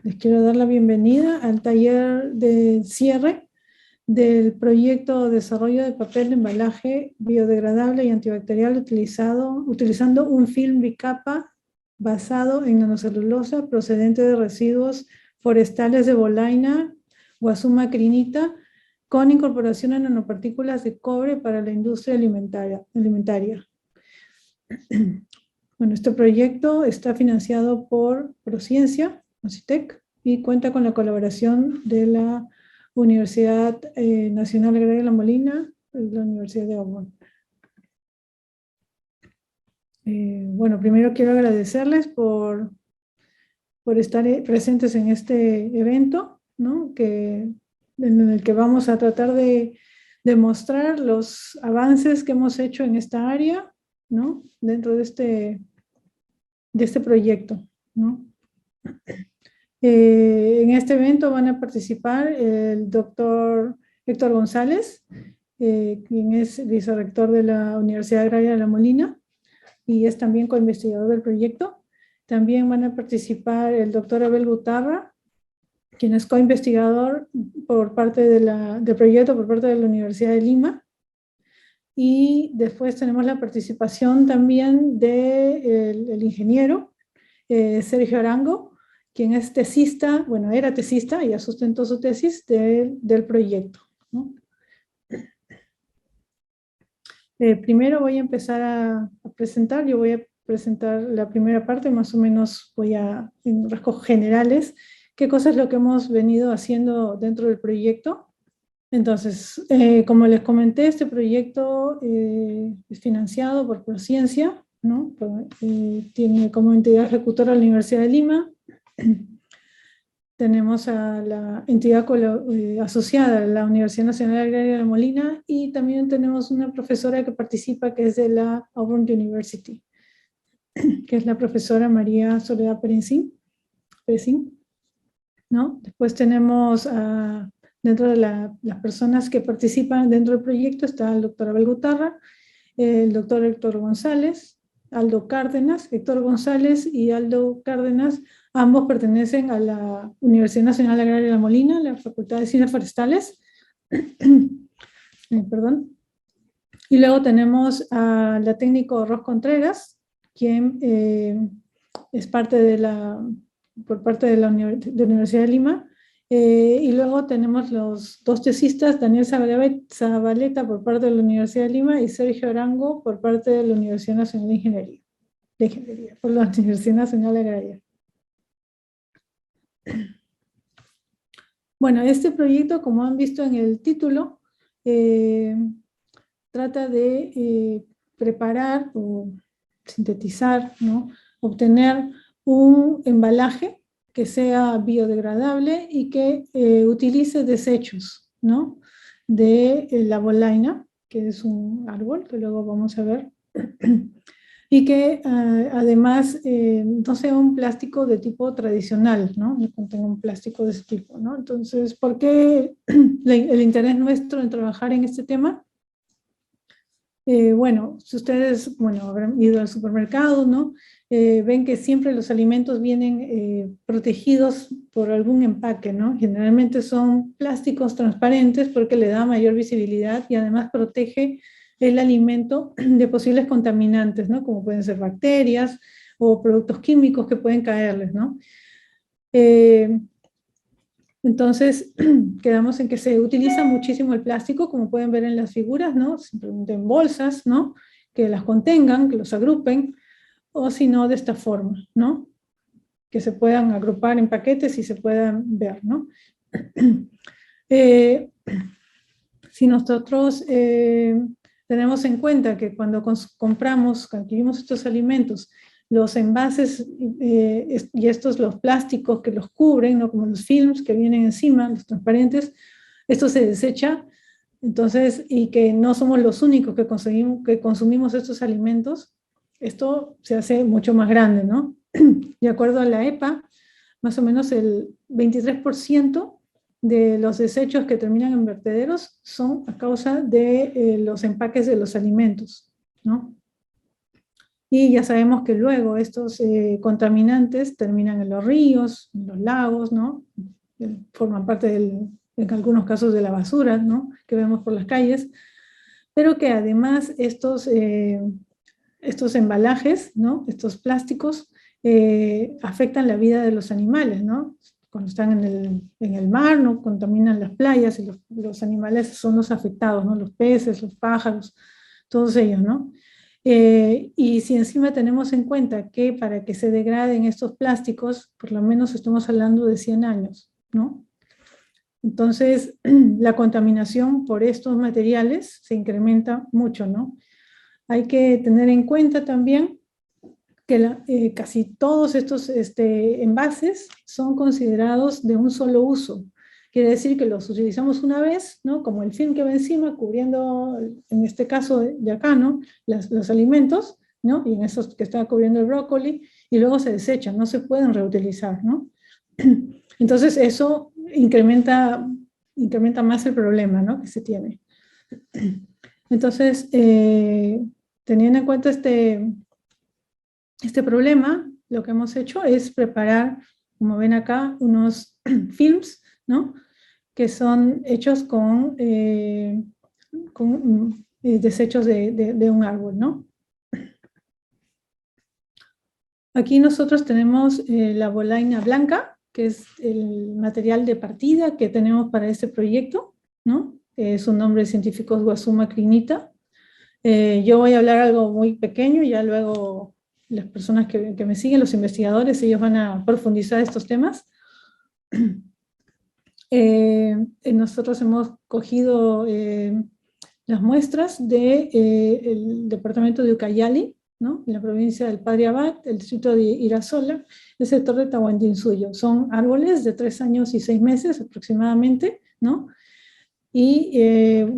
Les quiero dar la bienvenida al taller de cierre del proyecto Desarrollo de papel de embalaje biodegradable y antibacterial utilizando un film bicapa basado en nanocelulosa procedente de residuos forestales de bolaina, Guasuma crinita, con incorporación de nanopartículas de cobre para la industria alimentaria. Bueno, este proyecto está financiado por Prociencia, OCITEC, y cuenta con la colaboración de la Universidad Nacional Agraria de La Molina y la Universidad de Auburn. Bueno, primero quiero agradecerles por estar presentes en este evento, ¿no? En el que vamos a tratar de demostrar los avances que hemos hecho en esta área, ¿no? Dentro de este proyecto, ¿no? En este evento van a participar el doctor Héctor González, quien es vicerrector de la Universidad Agraria de La Molina y es también coinvestigador del proyecto. También van a participar el doctor Abel Gutarra, quien es coinvestigador del proyecto por parte de la Universidad de Lima. Y después tenemos la participación también del ingeniero Sergio Arango, quien es tesista, bueno, era tesista y ya sustentó su tesis del proyecto, ¿no? Primero voy a empezar a presentar, yo voy a presentar la primera parte, más o menos voy a, en rasgos generales, qué cosa es lo que hemos venido haciendo dentro del proyecto. Entonces, como les comenté, este proyecto es financiado por Prociencia, ¿no? Tiene como entidad ejecutora la Universidad de Lima. Tenemos a la entidad asociada a la Universidad Nacional Agraria de La Molina y también tenemos una profesora que participa que es de la Auburn University, que es la profesora María Soledad Perencín, ¿no? Después tenemos dentro de las personas que participan dentro del proyecto está el doctor Abel Gutarra, el doctor Héctor González, Aldo Cárdenas. Héctor González y Aldo Cárdenas, ambos pertenecen a la Universidad Nacional Agraria de La Molina, la Facultad de Ciencias Forestales. Perdón. Y luego tenemos a la técnico Ros Contreras, quien es parte por parte de la Universidad de Lima. Y luego tenemos los dos tesistas, Daniel Zabaleta por parte de la Universidad de Lima y Sergio Arango por parte de la Universidad Nacional de Ingeniería, por la Universidad Nacional Agraria. Bueno, este proyecto, como han visto en el título, trata de preparar o sintetizar, ¿no? Obtener un embalaje que sea biodegradable y que utilice desechos, ¿no? De la bolaina, que es un árbol que luego vamos a ver, y que además no sea un plástico de tipo tradicional, ¿no? No contenga un plástico de ese tipo, ¿no? Entonces, ¿por qué el interés nuestro en trabajar en este tema? Bueno, si ustedes, habrán ido al supermercado, ¿no? Ven que siempre los alimentos vienen protegidos por algún empaque, ¿no? Generalmente son plásticos transparentes porque le da mayor visibilidad y además protege el alimento de posibles contaminantes, ¿no? Como pueden ser bacterias o productos químicos que pueden caerles, ¿no? Entonces, quedamos en que se utiliza muchísimo el plástico, como pueden ver en las figuras, ¿no? Simplemente en bolsas, ¿no? Que las contengan, que los agrupen, o si no, de esta forma, ¿no? Que se puedan agrupar en paquetes y se puedan ver, ¿no? Si nosotros tenemos en cuenta que cuando adquirimos estos alimentos, los envases y los plásticos que los cubren, ¿no? Como los films que vienen encima, los transparentes, esto se desecha, entonces, y que no somos los únicos que consumimos estos alimentos, esto se hace mucho más grande, ¿no? De acuerdo a la EPA, más o menos el 23% de los desechos que terminan en vertederos son a causa de los empaques de los alimentos, ¿no? Y ya sabemos que luego estos contaminantes terminan en los ríos, en los lagos, ¿no? Forman parte en algunos casos de la basura, ¿no? Que vemos por las calles, pero que además estos embalajes, ¿no? Estos plásticos, afectan la vida de los animales, ¿no? Cuando están en el mar, ¿no? Contaminan las playas y los animales son los afectados, ¿no? Los peces, los pájaros, todos ellos, ¿no? Y si encima tenemos en cuenta que para que se degraden estos plásticos, por lo menos estamos hablando de 100 años, ¿no? Entonces, la contaminación por estos materiales se incrementa mucho, ¿no? Hay que tener en cuenta también que casi todos estos envases son considerados de un solo uso. Quiere decir que los utilizamos una vez, ¿no? Como el film que va encima, cubriendo, en este caso de acá, ¿no? Los alimentos, ¿no? Y en esos que está cubriendo el brócoli, y luego se desechan, no se pueden reutilizar, ¿no? Entonces eso incrementa más el problema, ¿no? Que se tiene. Entonces, teniendo en cuenta este problema, lo que hemos hecho es preparar, como ven acá, unos films, ¿no? Que son hechos con desechos de un árbol, ¿no? Aquí nosotros tenemos la bolaina blanca, que es el material de partida que tenemos para este proyecto, ¿no? Su nombre científico es Guasuma crinita. Yo voy a hablar algo muy pequeño y ya luego las personas que me siguen, los investigadores, ellos van a profundizar estos temas. Nosotros hemos cogido las muestras del departamento de Ucayali, ¿no? En la provincia del Padre Abad, el distrito de Irasola, el sector de Tahuantinsuyo. Son árboles de 3 años y 6 meses aproximadamente, ¿no? Y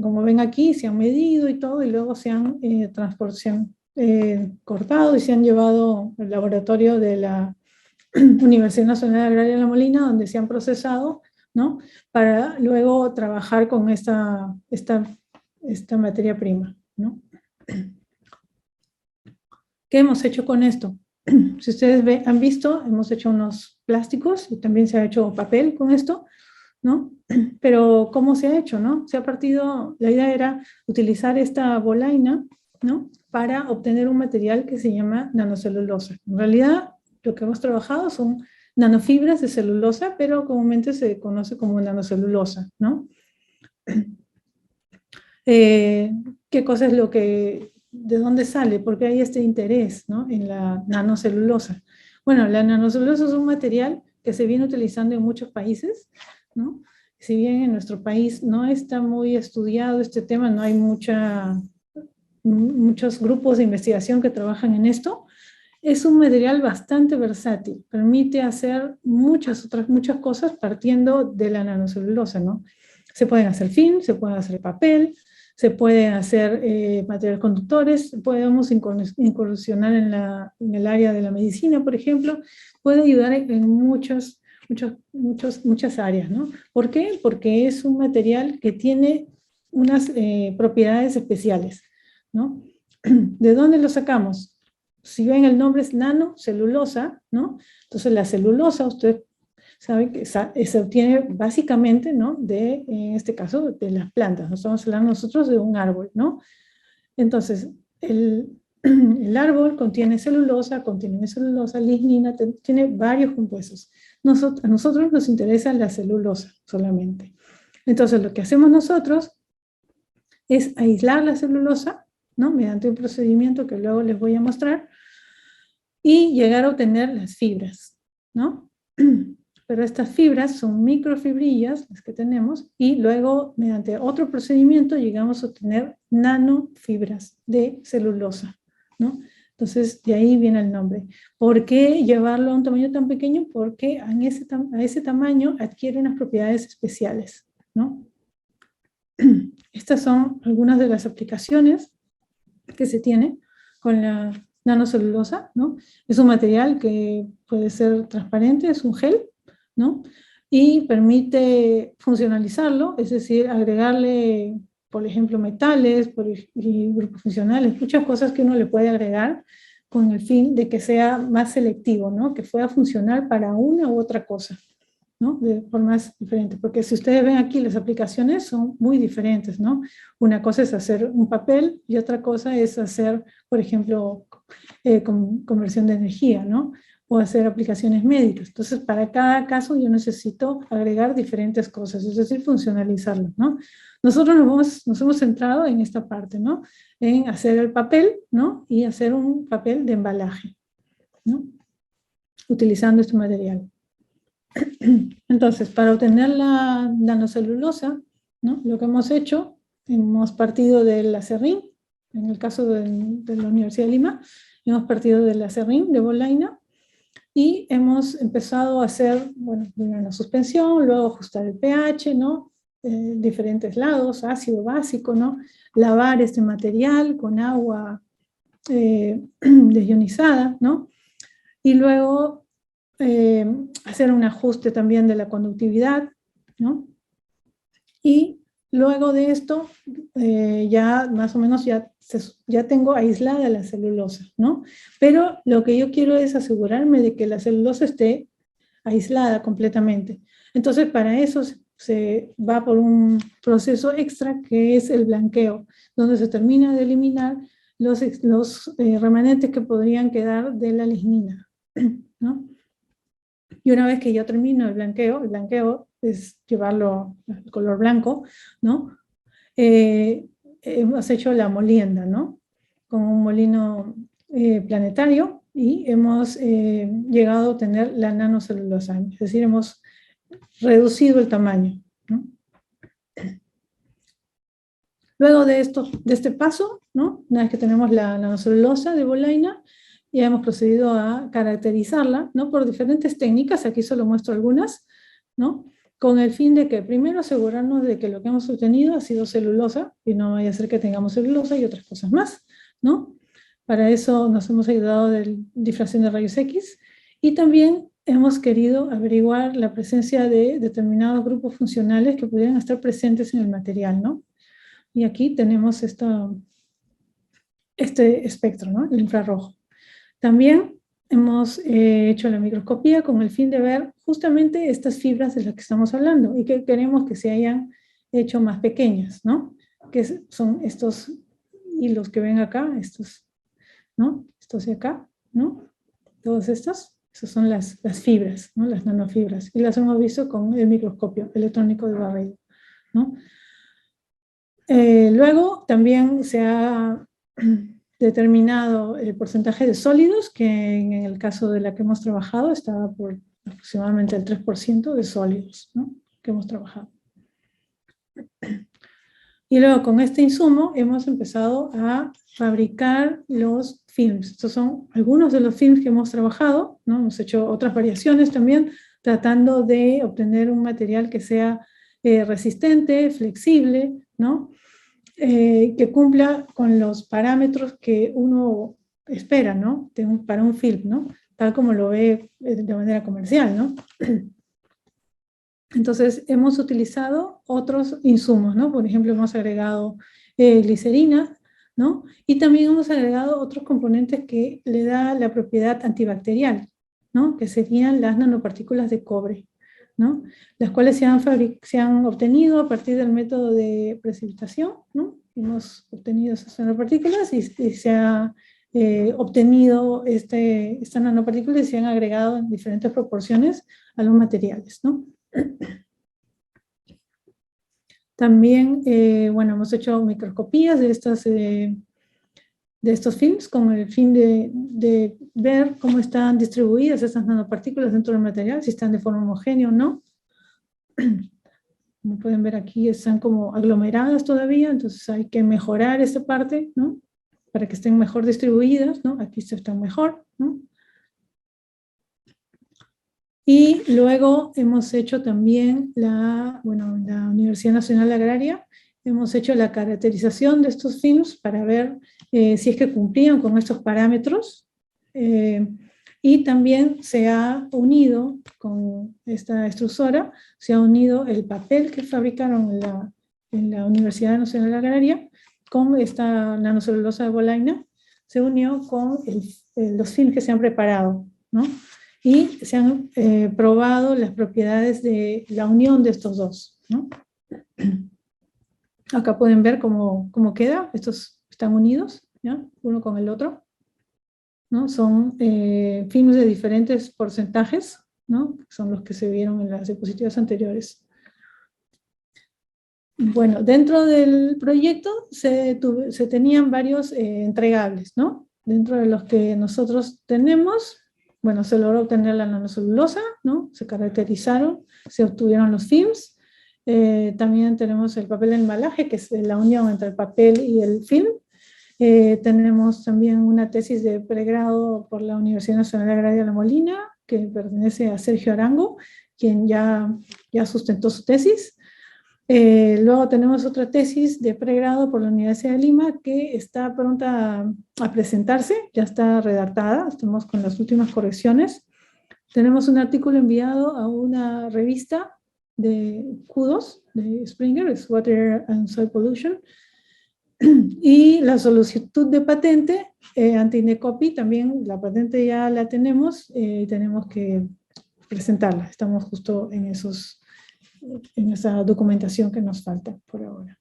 como ven aquí, se han medido y todo, y luego se han cortado y se han llevado al laboratorio de la Universidad Nacional Agraria de La Molina, donde se han procesado, ¿no? Para luego trabajar con esta materia prima, ¿no? ¿Qué hemos hecho con esto? Si ustedes han visto, hemos hecho unos plásticos y también se ha hecho papel con esto, ¿no? Pero ¿cómo se ha hecho, no? Se ha partido, la idea era utilizar esta bolaina, ¿no? Para obtener un material que se llama nanocelulosa. En realidad, lo que hemos trabajado son nanofibras de celulosa, pero comúnmente se conoce como nanocelulosa, ¿no? ¿Qué cosa es de dónde sale? ¿Por qué hay este interés, ¿no? En la nanocelulosa. Bueno, la nanocelulosa es un material que se viene utilizando en muchos países, ¿no? Si bien en nuestro país no está muy estudiado este tema, no hay muchos grupos de investigación que trabajan en esto, es un material bastante versátil, permite hacer muchas cosas partiendo de la nanocelulosa, ¿no? Se pueden hacer film, se puede hacer papel, se pueden hacer materiales conductores, podemos incursionar en el área de la medicina, por ejemplo, puede ayudar en muchas áreas, ¿no? ¿Por qué? Porque es un material que tiene unas propiedades especiales, ¿no? ¿De dónde lo sacamos? Si ven, el nombre es nanocelulosa, ¿no? Entonces la celulosa, usted sabe que se obtiene básicamente, ¿no? En este caso, de las plantas. No estamos hablando nosotros de un árbol, ¿no? Entonces, el árbol contiene celulosa, lignina, tiene varios compuestos. A nosotros nos interesa la celulosa solamente. Entonces, lo que hacemos nosotros es aislar la celulosa, ¿no? Mediante un procedimiento que luego les voy a mostrar, y llegar a obtener las fibras, ¿no? Pero estas fibras son microfibrillas, las que tenemos, y luego, mediante otro procedimiento, llegamos a obtener nanofibras de celulosa, ¿no? Entonces, de ahí viene el nombre. ¿Por qué llevarlo a un tamaño tan pequeño? Porque a ese tamaño adquiere unas propiedades especiales, ¿no? Estas son algunas de las aplicaciones que se tiene con la nanocelulosa, ¿no? Es un material que puede ser transparente, es un gel, ¿no? Y permite funcionalizarlo, es decir, agregarle, por ejemplo, metales y grupos funcionales, muchas cosas que uno le puede agregar con el fin de que sea más selectivo, ¿no? Que pueda funcionar para una u otra cosa, ¿no? De formas diferentes, porque si ustedes ven aquí las aplicaciones son muy diferentes, ¿no? Una cosa es hacer un papel y otra cosa es hacer, por ejemplo, conversión de energía, ¿no? O hacer aplicaciones médicas. Entonces, para cada caso yo necesito agregar diferentes cosas, es decir, funcionalizarlo, ¿no? Nosotros nos hemos centrado en esta parte, ¿no? En hacer el papel, ¿no? Y hacer un papel de embalaje, ¿no? Utilizando este material. Entonces, para obtener la nanocelulosa, ¿no? Lo que hemos hecho, hemos partido del acerrín, en el caso de la Universidad de Lima, hemos partido del acerrín de Bolaina y hemos empezado a hacer, bueno, primero la suspensión, luego ajustar el pH, ¿no? Diferentes lados, ácido, básico, ¿no? Lavar este material con agua desionizada, ¿no? Y luego hacer un ajuste también de la conductividad, ¿no? Y luego de esto, ya más o menos ya tengo aislada la celulosa, ¿no? Pero lo que yo quiero es asegurarme de que la celulosa esté aislada completamente. Entonces, para eso se va por un proceso extra que es el blanqueo, donde se termina de eliminar los remanentes que podrían quedar de la lignina, ¿no? Y una vez que yo termino el blanqueo es llevarlo al color blanco, ¿no? Hemos hecho la molienda, ¿no? Con un molino planetario y hemos llegado a tener la nanocelulosa, es decir, hemos reducido el tamaño, ¿no? Luego de este paso, ¿no? Una vez que tenemos la nanocelulosa de Bolaina, ya hemos procedido a caracterizarla, ¿no? Por diferentes técnicas, aquí solo muestro algunas, ¿no? Con el fin de que primero asegurarnos de que lo que hemos obtenido ha sido celulosa, y no vaya a ser que tengamos celulosa y otras cosas más, ¿no? Para eso nos hemos ayudado de difracción de rayos X, y también hemos querido averiguar la presencia de determinados grupos funcionales que pudieran estar presentes en el material, ¿no? Y aquí tenemos este espectro, ¿no? El infrarrojo. También hemos hecho la microscopía con el fin de ver justamente estas fibras de las que estamos hablando y que queremos que se hayan hecho más pequeñas, ¿no? Que son estos hilos que ven acá, estos, ¿no? Estos de acá, ¿no? Todos estos, esas son las fibras, ¿no? Las nanofibras. Y las hemos visto con el microscopio electrónico de barrido, ¿no? Luego también se ha determinado el porcentaje de sólidos, que en el caso de la que hemos trabajado estaba por aproximadamente el 3% de sólidos, ¿no? Que hemos trabajado. Y luego con este insumo hemos empezado a fabricar los films. Estos son algunos de los films que hemos trabajado, ¿no? Hemos hecho otras variaciones también, tratando de obtener un material que sea resistente, flexible, ¿no? Que cumpla con los parámetros que uno espera, ¿no? Para un film, ¿no? Tal como lo ve de manera comercial, ¿no? Entonces, hemos utilizado otros insumos, ¿no? Por ejemplo, hemos agregado glicerina, ¿no? Y también hemos agregado otros componentes que le da la propiedad antibacterial, ¿no? Que serían las nanopartículas de cobre, ¿no? Las cuales se han obtenido a partir del método de precipitación, ¿no? Hemos obtenido esas nanopartículas y se ha obtenido estas nanopartículas y se han agregado en diferentes proporciones a los materiales, ¿no? También, bueno, hemos hecho microscopías de estos films con el fin de ver cómo están distribuidas esas nanopartículas dentro del material, si están de forma homogénea o no. Como pueden ver aquí, están como aglomeradas todavía, entonces hay que mejorar esta parte, ¿no? Para que estén mejor distribuidas, ¿no? Aquí están mejor, ¿no? Y luego hemos hecho también la Universidad Nacional Agraria, hemos hecho la caracterización de estos films para ver si es que cumplían con estos parámetros. Y también se ha unido con esta extrusora, se ha unido el papel que fabricaron en la Universidad Nacional Agraria con esta nanocelulosa de Bolaina se unió con los films que se han preparado, ¿no? Y se han probado las propiedades de la unión de estos dos, ¿no? Acá pueden ver cómo queda, estos están unidos, ¿ya? Uno con el otro, ¿no? Son films de diferentes porcentajes, ¿no? Son los que se vieron en las diapositivas anteriores. Bueno, dentro del proyecto se tenían varios entregables, ¿no? Dentro de los que nosotros tenemos, bueno, se logró obtener la nanocelulosa, ¿no? Se caracterizaron, se obtuvieron los films. También tenemos el papel de embalaje, que es la unión entre el papel y el film. Tenemos también una tesis de pregrado por la Universidad Nacional Agraria de La Molina, que pertenece a Sergio Arango, quien ya sustentó su tesis. Luego tenemos otra tesis de pregrado por la Universidad de Lima que está pronta a presentarse, ya está redactada, estamos con las últimas correcciones. Tenemos un artículo enviado a una revista de Q2 de Springer, es Water and Soil Pollution, y la solicitud de patente anti-Necopy, también la patente ya la tenemos que presentarla, estamos justo en esa documentación que nos falta por ahora.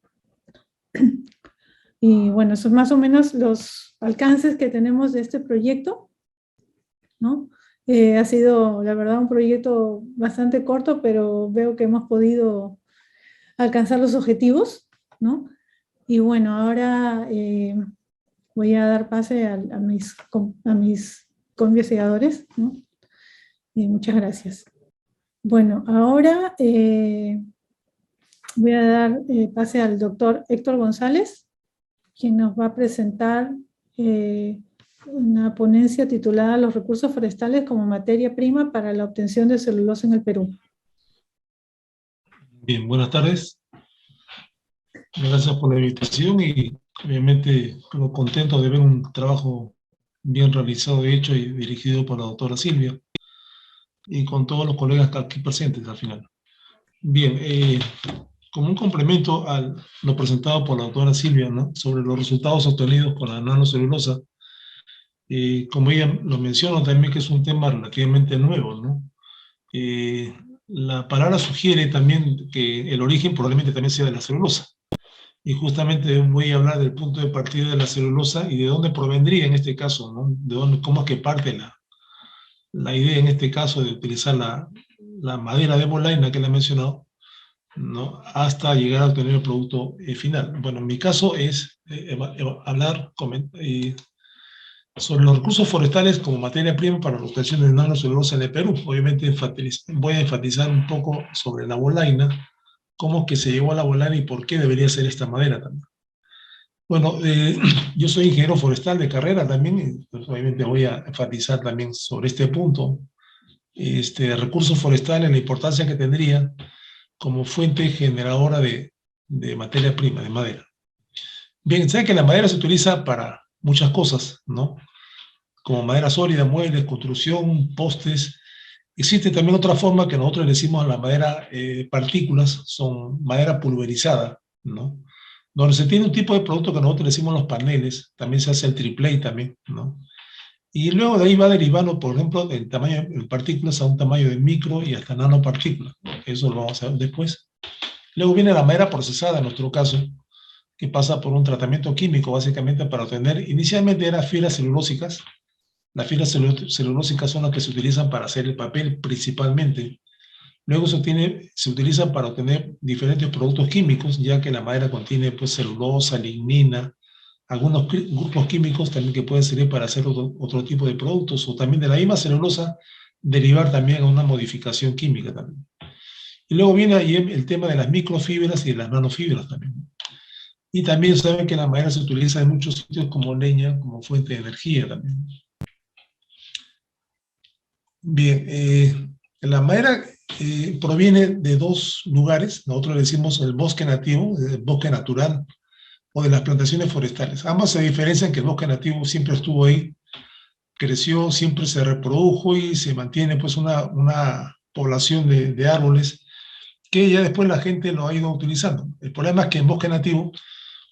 Y bueno, esos son más o menos los alcances que tenemos de este proyecto, ¿no? Ha sido, la verdad, un proyecto bastante corto, pero veo que hemos podido alcanzar los objetivos, ¿no? Y bueno, ahora voy a dar pase a mis co-investigadores, ¿no? Y muchas gracias. Bueno, ahora voy a dar pase al doctor Héctor González, quien nos va a presentar una ponencia titulada Los recursos forestales como materia prima para la obtención de celulosa en el Perú. Bien, buenas tardes. Gracias por la invitación y obviamente contento de ver un trabajo bien realizado, hecho y dirigido por la doctora Silvia y con todos los colegas aquí presentes al final. Bien, como un complemento a lo presentado por la doctora Silvia, ¿no?, sobre los resultados obtenidos con la nanocelulosa, como ella lo menciona también, que es un tema relativamente nuevo, ¿no? La palabra sugiere también que el origen probablemente también sea de la celulosa. Y justamente voy a hablar del punto de partida de la celulosa y de dónde provendría en este caso, ¿no? De dónde, cómo es que parte la idea en este caso de utilizar la madera de bolaina que le he mencionado, ¿no?, hasta llegar a obtener el producto final. Bueno, en mi caso es hablar sobre los recursos forestales como materia prima para la obtención de nanocelulosa en el Perú. Obviamente voy a enfatizar un poco sobre la bolaina, cómo es que se llegó a la bolaina y por qué debería ser esta madera también. Bueno, yo soy ingeniero forestal de carrera también, y pues obviamente voy a enfatizar también sobre este punto, recursos forestales, la importancia que tendría como fuente generadora de materia prima, de madera. Bien, saben que la madera se utiliza para muchas cosas, ¿no? Como madera sólida, muebles, construcción, postes. Existe también otra forma que nosotros le decimos a la madera partículas, son madera pulverizada, ¿no?, donde se tiene un tipo de producto que nosotros le decimos los paneles, también se hace el triplay también, ¿no? Y luego de ahí va derivando, por ejemplo, del tamaño de partículas a un tamaño de micro y hasta nanopartículas. Eso lo vamos a ver después. Luego viene la madera procesada, en nuestro caso, que pasa por un tratamiento químico, básicamente, para obtener, inicialmente eran fibras celulósicas. Las fibras celulósicas son las que se utilizan para hacer el papel principalmente. Luego se utilizan para obtener diferentes productos químicos, ya que la madera contiene pues celulosa, lignina, algunos grupos químicos también que pueden servir para hacer otro tipo de productos, o también de la misma celulosa derivar también a una modificación química también. Y luego viene ahí el tema de las microfibras y de las nanofibras también. Y también saben que la madera se utiliza en muchos sitios como leña, como fuente de energía también. Bien, la madera proviene de dos lugares. Nosotros le decimos el bosque nativo, el bosque natural, o de las plantaciones forestales. Ambas se diferencian que el bosque nativo siempre estuvo ahí, creció, siempre se reprodujo y se mantiene pues una población de árboles que ya después la gente lo ha ido utilizando. El problema es que en bosque nativo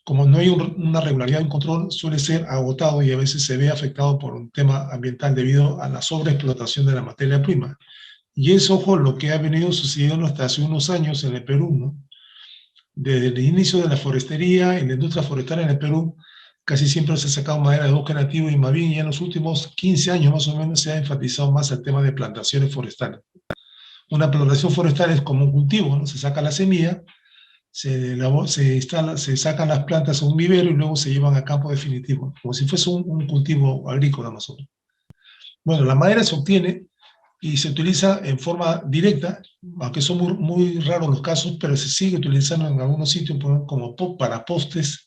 como no hay una regularidad en control, suele ser agotado y a veces se ve afectado por un tema ambiental debido a la sobreexplotación de la materia prima. Y es, ojo, lo que ha venido sucediendo hasta hace unos años en el Perú, ¿no? Desde el inicio de la forestería, en la industria forestal en el Perú, casi siempre se ha sacado madera de bosque nativo y más bien ya en los últimos 15 años más o menos se ha enfatizado más el tema de plantaciones forestales. Una plantación forestal es como un cultivo, ¿no? Se saca la semilla, se sacan las plantas a un vivero y luego se llevan a campo definitivo, como si fuese un cultivo agrícola más o menos. Bueno, la madera se obtiene y se utiliza en forma directa, aunque son muy raros los casos, pero se sigue utilizando en algunos sitios como para postes,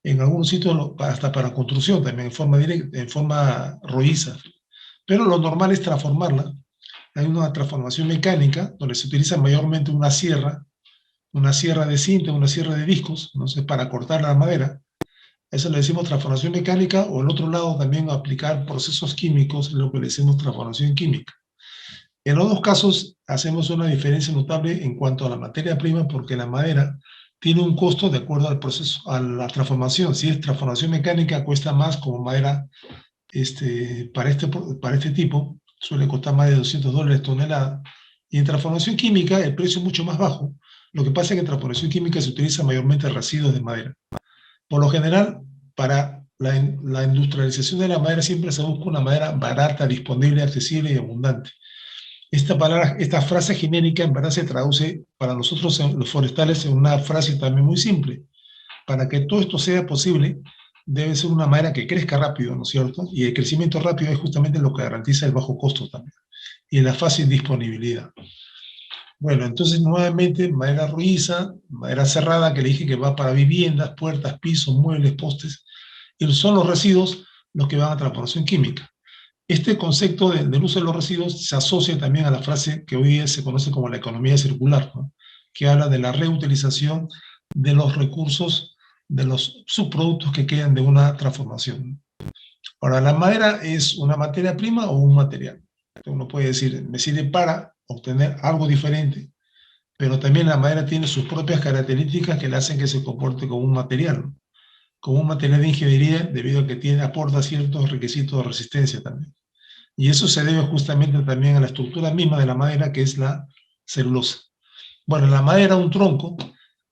en algunos sitios hasta para construcción también, en forma directa, en forma rolliza. Pero lo normal es transformarla. Hay una transformación mecánica donde se utiliza mayormente una sierra de cinta, una sierra de discos, no sé, para cortar la madera. Eso le decimos transformación mecánica, o el otro lado también aplicar procesos químicos, lo que le decimos transformación química. En los dos casos hacemos una diferencia notable en cuanto a la materia prima, porque la madera tiene un costo de acuerdo al proceso, a la transformación. Si es transformación mecánica, cuesta más como madera para este tipo, suele costar más de $200 tonelada. Y en transformación química el precio es mucho más bajo. Lo que pasa es que en transformación química se utiliza mayormente residuos de madera. Por lo general, para la industrialización de la madera siempre se busca una madera barata, disponible, accesible y abundante. Esta frase genérica en verdad se traduce para nosotros los forestales en una frase también muy simple. Para que todo esto sea posible, debe ser una madera que crezca rápido, ¿no es cierto? Y el crecimiento rápido es justamente lo que garantiza el bajo costo también y la fácil disponibilidad. Bueno, entonces nuevamente madera rolliza, madera cerrada que le dije que va para viviendas, puertas, pisos, muebles, postes, y son los residuos los que van a transformación química. Este concepto del uso de los residuos se asocia también a la frase que hoy día se conoce como la economía circular, ¿no? Que habla de la reutilización de los recursos, de los subproductos que quedan de una transformación. Ahora, ¿la madera es una materia prima o un material? Uno puede decir, me sirve para obtener algo diferente, pero también la madera tiene sus propias características que le hacen que se comporte como un material, ¿no? Como un material de ingeniería, debido a que aporta ciertos requisitos de resistencia también. Y eso se debe justamente también a la estructura misma de la madera, que es la celulosa. Bueno, la madera, un tronco,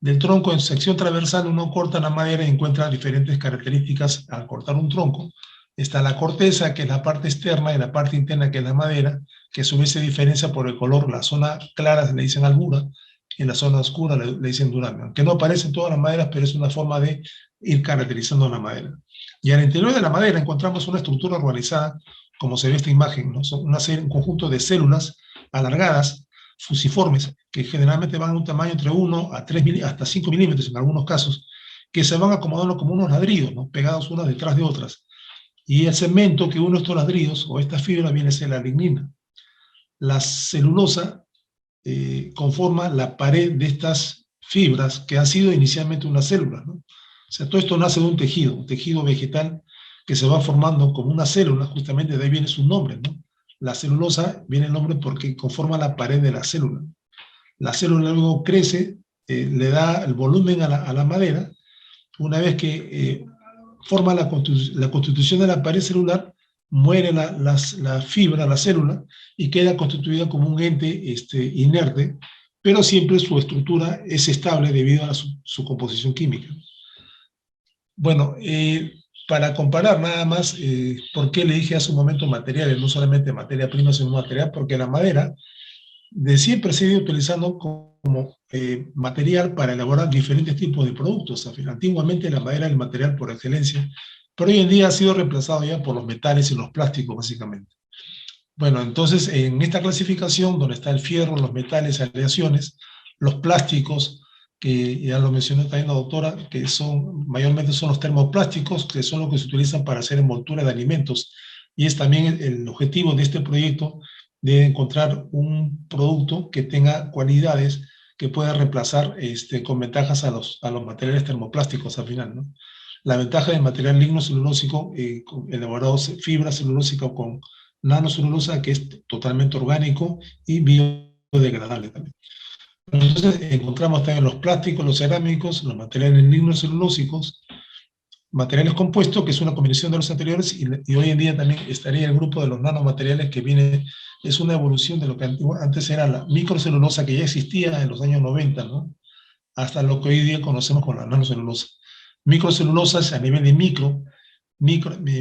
del tronco en sección transversal uno corta la madera y encuentra diferentes características al cortar un tronco. Está la corteza, que es la parte externa, y la parte interna, que es la madera, que a su vez se diferencia por el color. La zona clara le dicen albura, y la zona oscura le dicen duramen. Aunque no aparecen todas las maderas, pero es una forma de ir caracterizando la madera. Y al interior de la madera encontramos una estructura organizada, como se ve esta imagen, ¿no? Son un conjunto de células alargadas, fusiformes, que generalmente van a un tamaño entre 1 a 3 hasta 5 milímetros en algunos casos, que se van acomodando como unos ladrillos, ¿no? Pegados unas detrás de otras. Y el cemento que une estos ladrillos o esta fibra viene a ser la lignina. La celulosa conforma la pared de estas fibras que han sido inicialmente una célula, ¿no? O sea, todo esto nace de un tejido vegetal que se va formando como una célula, justamente de ahí viene su nombre, ¿no? La celulosa viene el nombre porque conforma la pared de la célula. La célula luego crece, le da el volumen a la madera. Una vez que forma la constitución de la pared celular, muere la fibra, la célula, y queda constituida como un ente inerte, pero siempre su estructura es estable debido a su composición química. Bueno, para comparar nada más, ¿por qué le dije hace un momento materiales? No solamente materia prima, sino material, porque la madera de siempre se ha ido utilizando como material para elaborar diferentes tipos de productos. Antiguamente la madera era el material por excelencia, pero hoy en día ha sido reemplazado ya por los metales y los plásticos, básicamente. Bueno, entonces en esta clasificación, donde está el fierro, los metales, aleaciones, los plásticos, que ya lo mencionó también la doctora, que mayormente son los termoplásticos, que son los que se utilizan para hacer envoltura de alimentos, y es también el objetivo de este proyecto, de encontrar un producto que tenga cualidades que pueda reemplazar con ventajas a los materiales termoplásticos al final, ¿no? La ventaja del material lignocelulósico, elaborado fibra celulósica o con nanocelulosa, que es totalmente orgánico y biodegradable también. Entonces encontramos también los plásticos, los cerámicos, los materiales lignocelulósicos, materiales compuestos, que es una combinación de los anteriores, y hoy en día también estaría el grupo de los nanomateriales que viene, es una evolución de lo que antes era la microcelulosa, que ya existía en los años 90, ¿no? Hasta lo que hoy día conocemos como la nanocelulosa. Microcelulosas a nivel de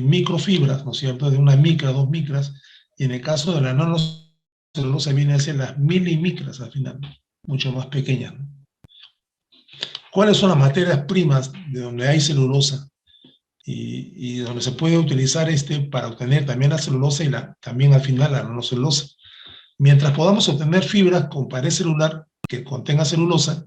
microfibras, ¿no es cierto? De una micra, 2 micras, y en el caso de la nanocelulosa viene a ser las milimicras al final, mucho más pequeñas, ¿no? ¿Cuáles son las materias primas de donde hay celulosa y donde se puede utilizar para obtener también la celulosa y también al final la nanocelulosa? Mientras podamos obtener fibras con pared celular que contenga celulosa,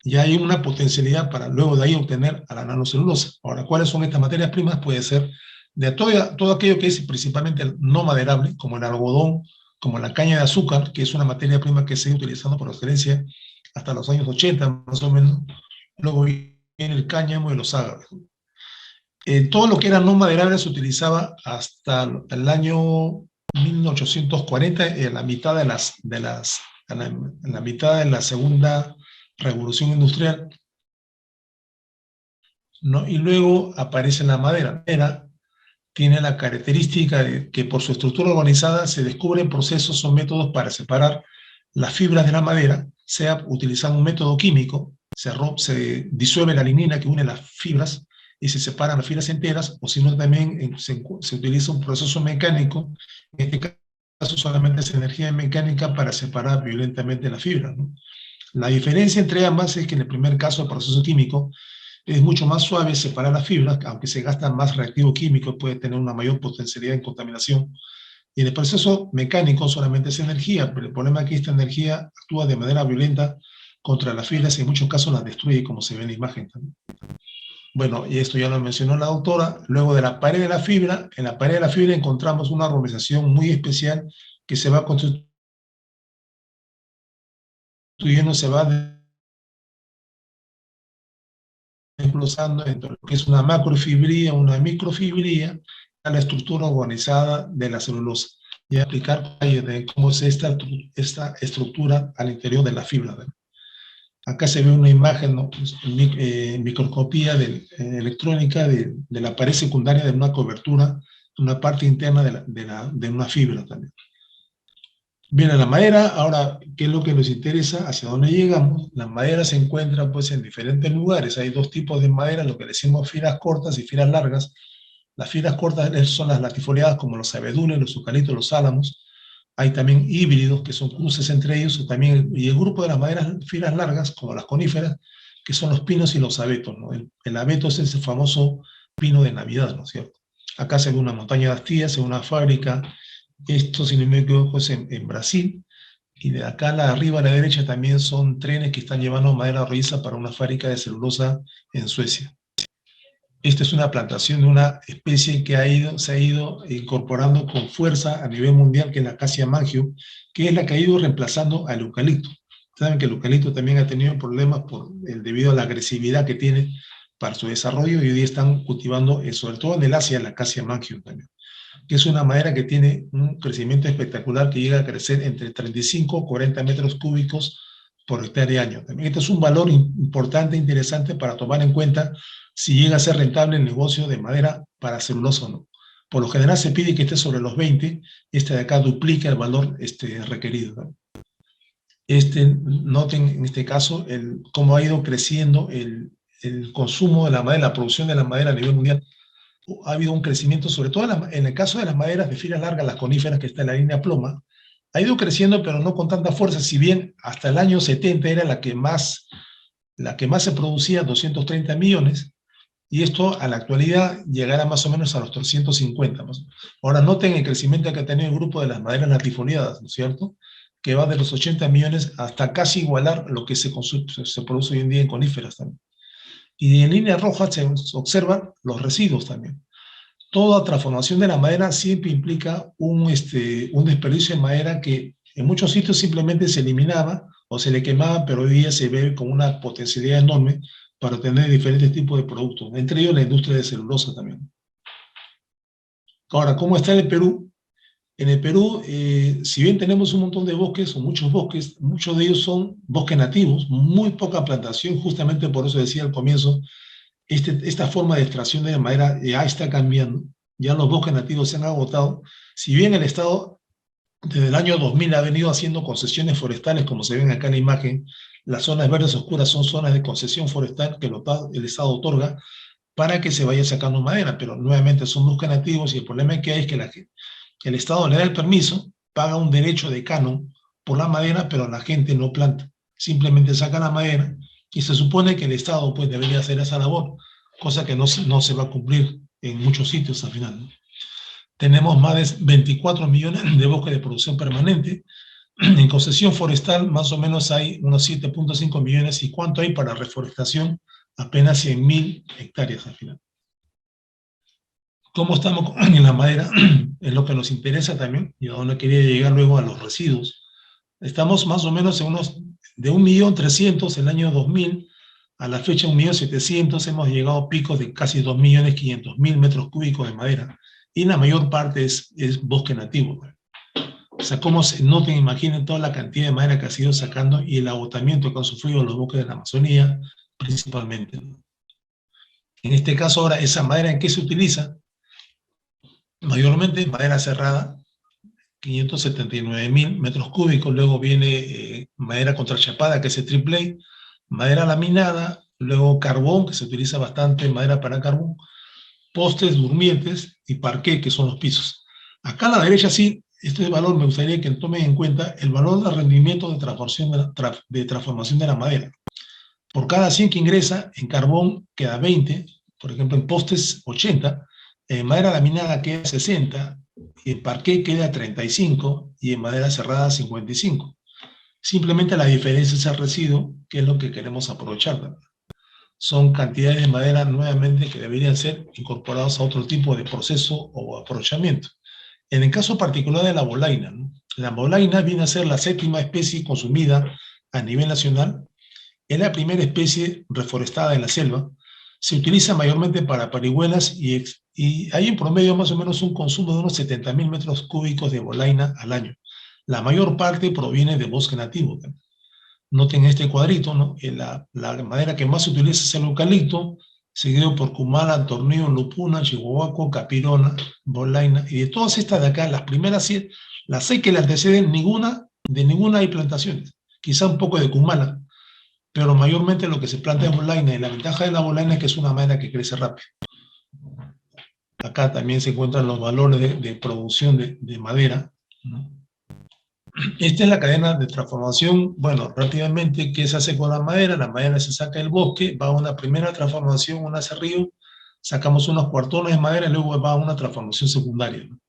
ya hay una potencialidad para luego de ahí obtener a la nanocelulosa. Ahora, ¿cuáles son estas materias primas? Puede ser de todo aquello que es principalmente no maderable, como el algodón, como la caña de azúcar, que es una materia prima que se sigue utilizando por excelencia hasta los años 80, más o menos. Luego viene el cáñamo y los ágaves. Todo lo que era no maderable se utilizaba hasta el año 1840, en la mitad en la mitad de la segunda revolución industrial, ¿no? Y luego aparece la madera. La madera tiene la característica de que por su estructura organizada se descubren procesos o métodos para separar las fibras de la madera, sea utilizando un método químico, se disuelve la lignina que une las fibras y se separan las fibras enteras, o si no también se utiliza un proceso mecánico, en este caso solamente es energía mecánica para separar violentamente la fibra, ¿no? La diferencia entre ambas es que en el primer caso, el proceso químico, es mucho más suave separar las fibras, aunque se gasta más reactivo químico, puede tener una mayor potencialidad en contaminación. Y en el proceso mecánico solamente es energía, pero el problema es que esta energía actúa de manera violenta contra las fibras y en muchos casos las destruye, como se ve en la imagen también. Bueno, y esto ya lo mencionó la doctora. Luego de la pared de la fibra, en la pared de la fibra encontramos una organización muy especial que se va constituyendo, se va desglosando entre lo que es una macrofibría, una microfibría, a la estructura organizada de la celulosa. Y explicar cómo es esta estructura al interior de la fibra, ¿verdad? Acá se ve una imagen, ¿no? Pues, microscopía electrónica de la pared secundaria de una cobertura, una parte interna de una fibra también. Viene la madera. Ahora, ¿qué es lo que nos interesa? ¿Hacia dónde llegamos? La madera se encuentra pues en diferentes lugares. Hay dos tipos de madera, lo que decimos fibras cortas y fibras largas. Las fibras cortas son las latifoliadas, como los abedules, los eucaliptos, los álamos. Hay también híbridos, que son cruces entre ellos, y el grupo de las maderas fibras largas, como las coníferas, que son los pinos y los abetos, ¿no? El abeto es ese famoso pino de Navidad, ¿no es cierto? Acá se ve una montaña de astillas, en una fábrica. Esto, si no me equivoco, es en Brasil. Y de acá arriba a la derecha también son trenes que están llevando madera rojiza para una fábrica de celulosa en Suecia. Esta es una plantación de una especie que se ha ido incorporando con fuerza a nivel mundial, que es la Acacia mangio, que es la que ha ido reemplazando al eucalipto. Saben que el eucalipto también ha tenido problemas debido a la agresividad que tiene para su desarrollo, y hoy día están cultivando, sobre todo en el Asia, la Acacia mangio también, que es una madera que tiene un crecimiento espectacular, que llega a crecer entre 35 y 40 metros cúbicos por hectárea año. También este es un valor importante e interesante para tomar en cuenta si llega a ser rentable el negocio de madera para celulosa o no. Por lo general se pide que esté sobre los 20, este de acá duplica el valor requerido, ¿no? Noten en este caso cómo ha ido creciendo el consumo de la madera, la producción de la madera a nivel mundial. Ha habido un crecimiento, sobre todo en el caso de las maderas de fibras largas, las coníferas, que está en la línea ploma, ha ido creciendo, pero no con tanta fuerza, si bien hasta el año 70 era la que más se producía, 230 millones, y esto a la actualidad llegará más o menos a los 350. Ahora noten el crecimiento que ha tenido el grupo de las maderas latifoliadas, ¿no es cierto?, que va de los 80 millones hasta casi igualar lo que se produce hoy en día en coníferas también. Y en línea roja se observan los residuos también. Toda transformación de la madera siempre implica un desperdicio de madera que en muchos sitios simplemente se eliminaba o se le quemaba, pero hoy día se ve con una potencialidad enorme para obtener diferentes tipos de productos, entre ellos la industria de celulosa también. Ahora, ¿cómo está el Perú? En el Perú, si bien tenemos un montón de bosques, o muchos bosques, muchos de ellos son bosques nativos, muy poca plantación, justamente por eso decía al comienzo, esta forma de extracción de madera ya está cambiando, ya los bosques nativos se han agotado. Si bien el Estado desde el año 2000 ha venido haciendo concesiones forestales, como se ven acá en la imagen, las zonas verdes oscuras son zonas de concesión forestal que el Estado otorga para que se vaya sacando madera, pero nuevamente son bosques nativos y el problema que hay es que el Estado le da el permiso, paga un derecho de canon por la madera, pero la gente no planta. Simplemente saca la madera y se supone que el Estado pues debería hacer esa labor, cosa que no se va a cumplir en muchos sitios al final, ¿no? Tenemos más de 24 millones de bosques de producción permanente. En concesión forestal más o menos hay unos 7.5 millones. ¿Y cuánto hay para reforestación? Apenas 100.000 hectáreas al final. ¿Cómo estamos en la madera? Es lo que nos interesa también, y a donde quería llegar luego a los residuos. Estamos más o menos en unos de 1.300.000 el año 2000, a la fecha 1.700.000, hemos llegado a picos de casi 2.500.000 metros cúbicos de madera, y la mayor parte es bosque nativo. O sea, cómo se noten, imaginen toda la cantidad de madera que ha sido sacando y el agotamiento que han sufrido los bosques de la Amazonía, principalmente, ¿no? En este caso ahora, ¿esa madera en qué se utiliza? Mayormente madera cerrada, 579.000 metros cúbicos, luego viene madera contrachapada, que es el triple A, madera laminada, luego carbón, que se utiliza bastante, madera para carbón, postes, durmientes y parqué, que son los pisos. Acá a la derecha sí, este valor me gustaría que tomen en cuenta el valor de rendimiento de transformación de la madera. Por cada 100 que ingresa, en carbón queda 20, por ejemplo en postes 80, en madera laminada queda 60, en parqué queda 35 y en madera cerrada 55. Simplemente la diferencia es el residuo, que es lo que queremos aprovechar. Son cantidades de madera nuevamente que deberían ser incorporados a otro tipo de proceso o aprovechamiento. En el caso particular de la bolaina, ¿no? La bolaina viene a ser la 7ª especie consumida a nivel nacional. Es la primera especie reforestada en la selva. Se utiliza mayormente para parihuelas y hay en promedio más o menos un consumo de unos 70.000 metros cúbicos de bolaina al año. La mayor parte proviene de bosque nativo. Noten este cuadrito, ¿no? La madera que más se utiliza es el eucalipto, seguido por cumala, tornillo, lupuna, chihuahuaco, capirona, bolaina. Y de todas estas de acá, las primeras 7, las 6 que le anteceden, de ninguna hay plantaciones. Quizá un poco de cumala, pero mayormente lo que se planta es bolaina, y la ventaja de la bolaina es que es una madera que crece rápido. Acá también se encuentran los valores de producción de madera, ¿no? Esta es la cadena de transformación. Bueno, rápidamente, ¿qué se hace con la madera? La madera se saca del bosque, va a una primera transformación, un aserrío, sacamos unos cuartones de madera y luego va a una transformación secundaria, ¿no?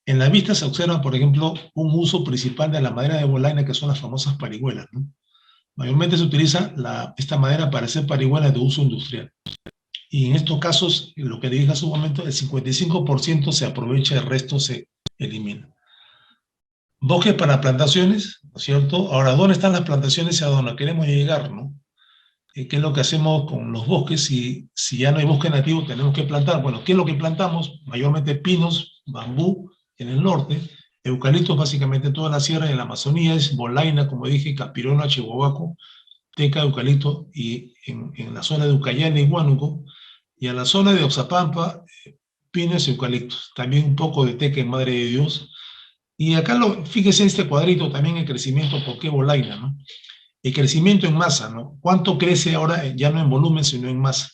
En la vista se observa, por ejemplo, un uso principal de la madera de bolaina, que son las famosas parihuelas, ¿no? Mayormente se utiliza esta madera para hacer parihuelas de uso industrial. Y en estos casos, lo que dije hace un momento, el 55% se aprovecha, el resto se elimina. Bosques para plantaciones, ¿no es cierto? Ahora, ¿dónde están las plantaciones y a dónde queremos llegar, ¿no? ¿Qué es lo que hacemos con los bosques? Si ya no hay bosque nativo, tenemos que plantar. Bueno, ¿qué es lo que plantamos? Mayormente pinos, bambú en el norte, eucaliptos básicamente en toda la sierra, en la Amazonía es bolaina, como dije, capirona, chihuahuaco, teca, eucalipto, y en la zona de Ucayali y Huánuco, y a la zona de Oxapampa, pinos y eucaliptos. También un poco de teca en Madre de Dios. Y acá, fíjese en este cuadrito también el crecimiento, ¿por qué bolaina, no? El crecimiento en masa, ¿no? ¿Cuánto crece ahora, ya no en volumen, sino en masa?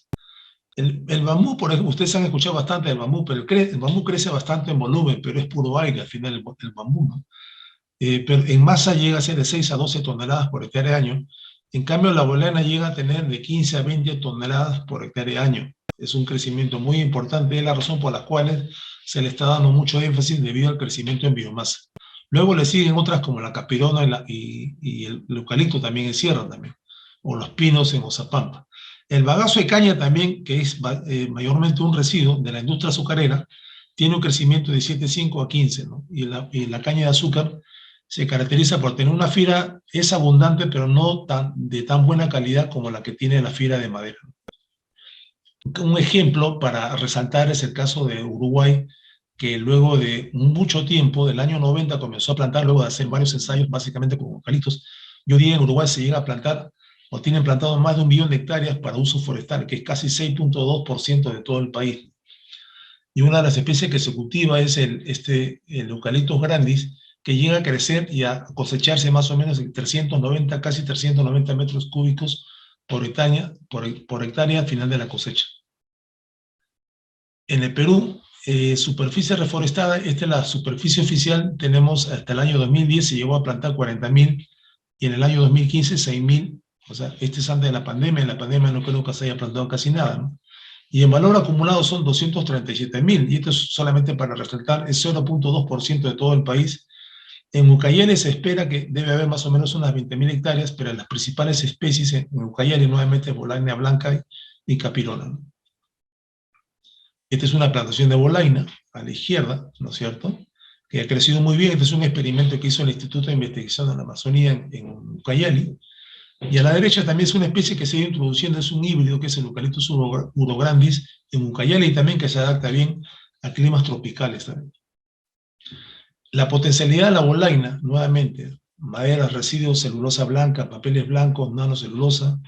El bambú, por ejemplo, ustedes han escuchado bastante del bambú, pero el bambú crece bastante en volumen, pero es puro aire al final el bambú, ¿no? Pero en masa llega a ser de 6 a 12 toneladas por hectárea año. En cambio, la bolaina llega a tener de 15 a 20 toneladas por hectárea año. Es un crecimiento muy importante, es la razón por la cual se le está dando mucho énfasis debido al crecimiento en biomasa. Luego le siguen otras como la capirona y el eucalipto también en sierra también, o los pinos en Oxapampa. El bagazo de caña también, que es mayormente un residuo de la industria azucarera, tiene un crecimiento de 7,5 a 15, ¿no? Y la caña de azúcar se caracteriza por tener una fibra, es abundante, pero no de tan buena calidad como la que tiene la fibra de madera. Un ejemplo para resaltar es el caso de Uruguay, que luego de mucho tiempo, del año 90, comenzó a plantar, luego de hacer varios ensayos, básicamente con eucaliptos. Yo diría en Uruguay se llega a plantar, o tienen plantado más de 1 millón de hectáreas para uso forestal, que es casi 6,2% de todo el país. Y una de las especies que se cultiva es el Eucalyptus grandis, que llega a crecer y a cosecharse más o menos en 390, casi 390 metros cúbicos por hectárea al final de la cosecha. En el Perú, superficie reforestada, esta es la superficie oficial, tenemos hasta el año 2010 se llegó a plantar 40.000 y en el año 2015 6.000, o sea, este es antes de la pandemia, en la pandemia no creo que se haya plantado casi nada, ¿no? Y en valor acumulado son 237.000, y esto es solamente para resaltar, es 0,2% de todo el país. En Ucayali se espera que debe haber más o menos unas 20.000 hectáreas, pero las principales especies en Ucayali nuevamente es bolaina blanca y capirola, ¿no? Esta es una plantación de bolaina a la izquierda, ¿no es cierto?, que ha crecido muy bien. Este es un experimento que hizo el Instituto de Investigación de la Amazonía en Ucayali. Y a la derecha también es una especie que se ha ido introduciendo, es un híbrido que es el Eucalyptus urograndis en Ucayali, y también que se adapta bien a climas tropicales también. La potencialidad de la bolaina, nuevamente, maderas, residuos, celulosa blanca, papeles blancos, nanocelulosa,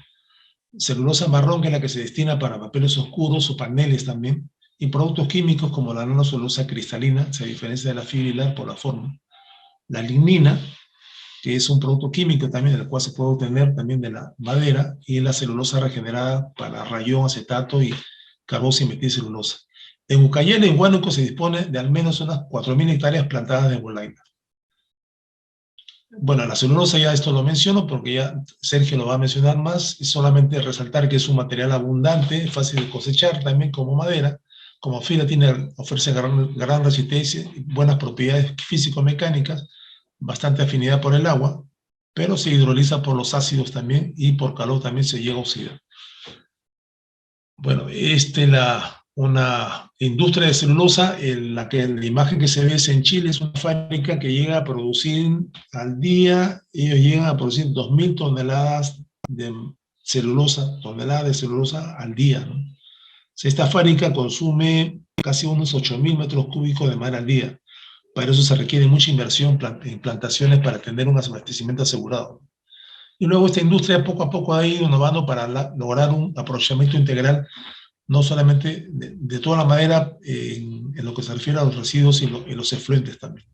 celulosa marrón, que es la que se destina para papeles oscuros o paneles también, y productos químicos como la nanocelulosa cristalina, se diferencia de la fibra hilar por la forma. La lignina, que es un producto químico también, del cual se puede obtener también de la madera, y la celulosa regenerada para rayón, acetato y carbosa y metilcelulosa. En Ucayali, en Huánuco, se dispone de al menos unas 4.000 hectáreas plantadas de bolaina. Bueno, la celulosa ya esto lo menciono porque ya Sergio lo va a mencionar más, es solamente resaltar que es un material abundante, fácil de cosechar también como madera, como fibra ofrece gran resistencia y buenas propiedades físico-mecánicas, bastante afinidad por el agua, pero se hidroliza por los ácidos también y por calor también se llega a oxidar. Bueno, una industria de celulosa, la imagen que se ve es en Chile, es una fábrica que llega a producir al día, ellos llegan a producir 2.000 toneladas de celulosa, al día, ¿no? Esta fábrica consume casi unos 8.000 metros cúbicos de madera al día. Para eso se requiere mucha inversión en plantaciones para tener un abastecimiento asegurado. Y luego esta industria poco a poco ha ido innovando para lograr un aprovechamiento integral, no solamente de toda la madera en lo que se refiere a los residuos y los efluentes también.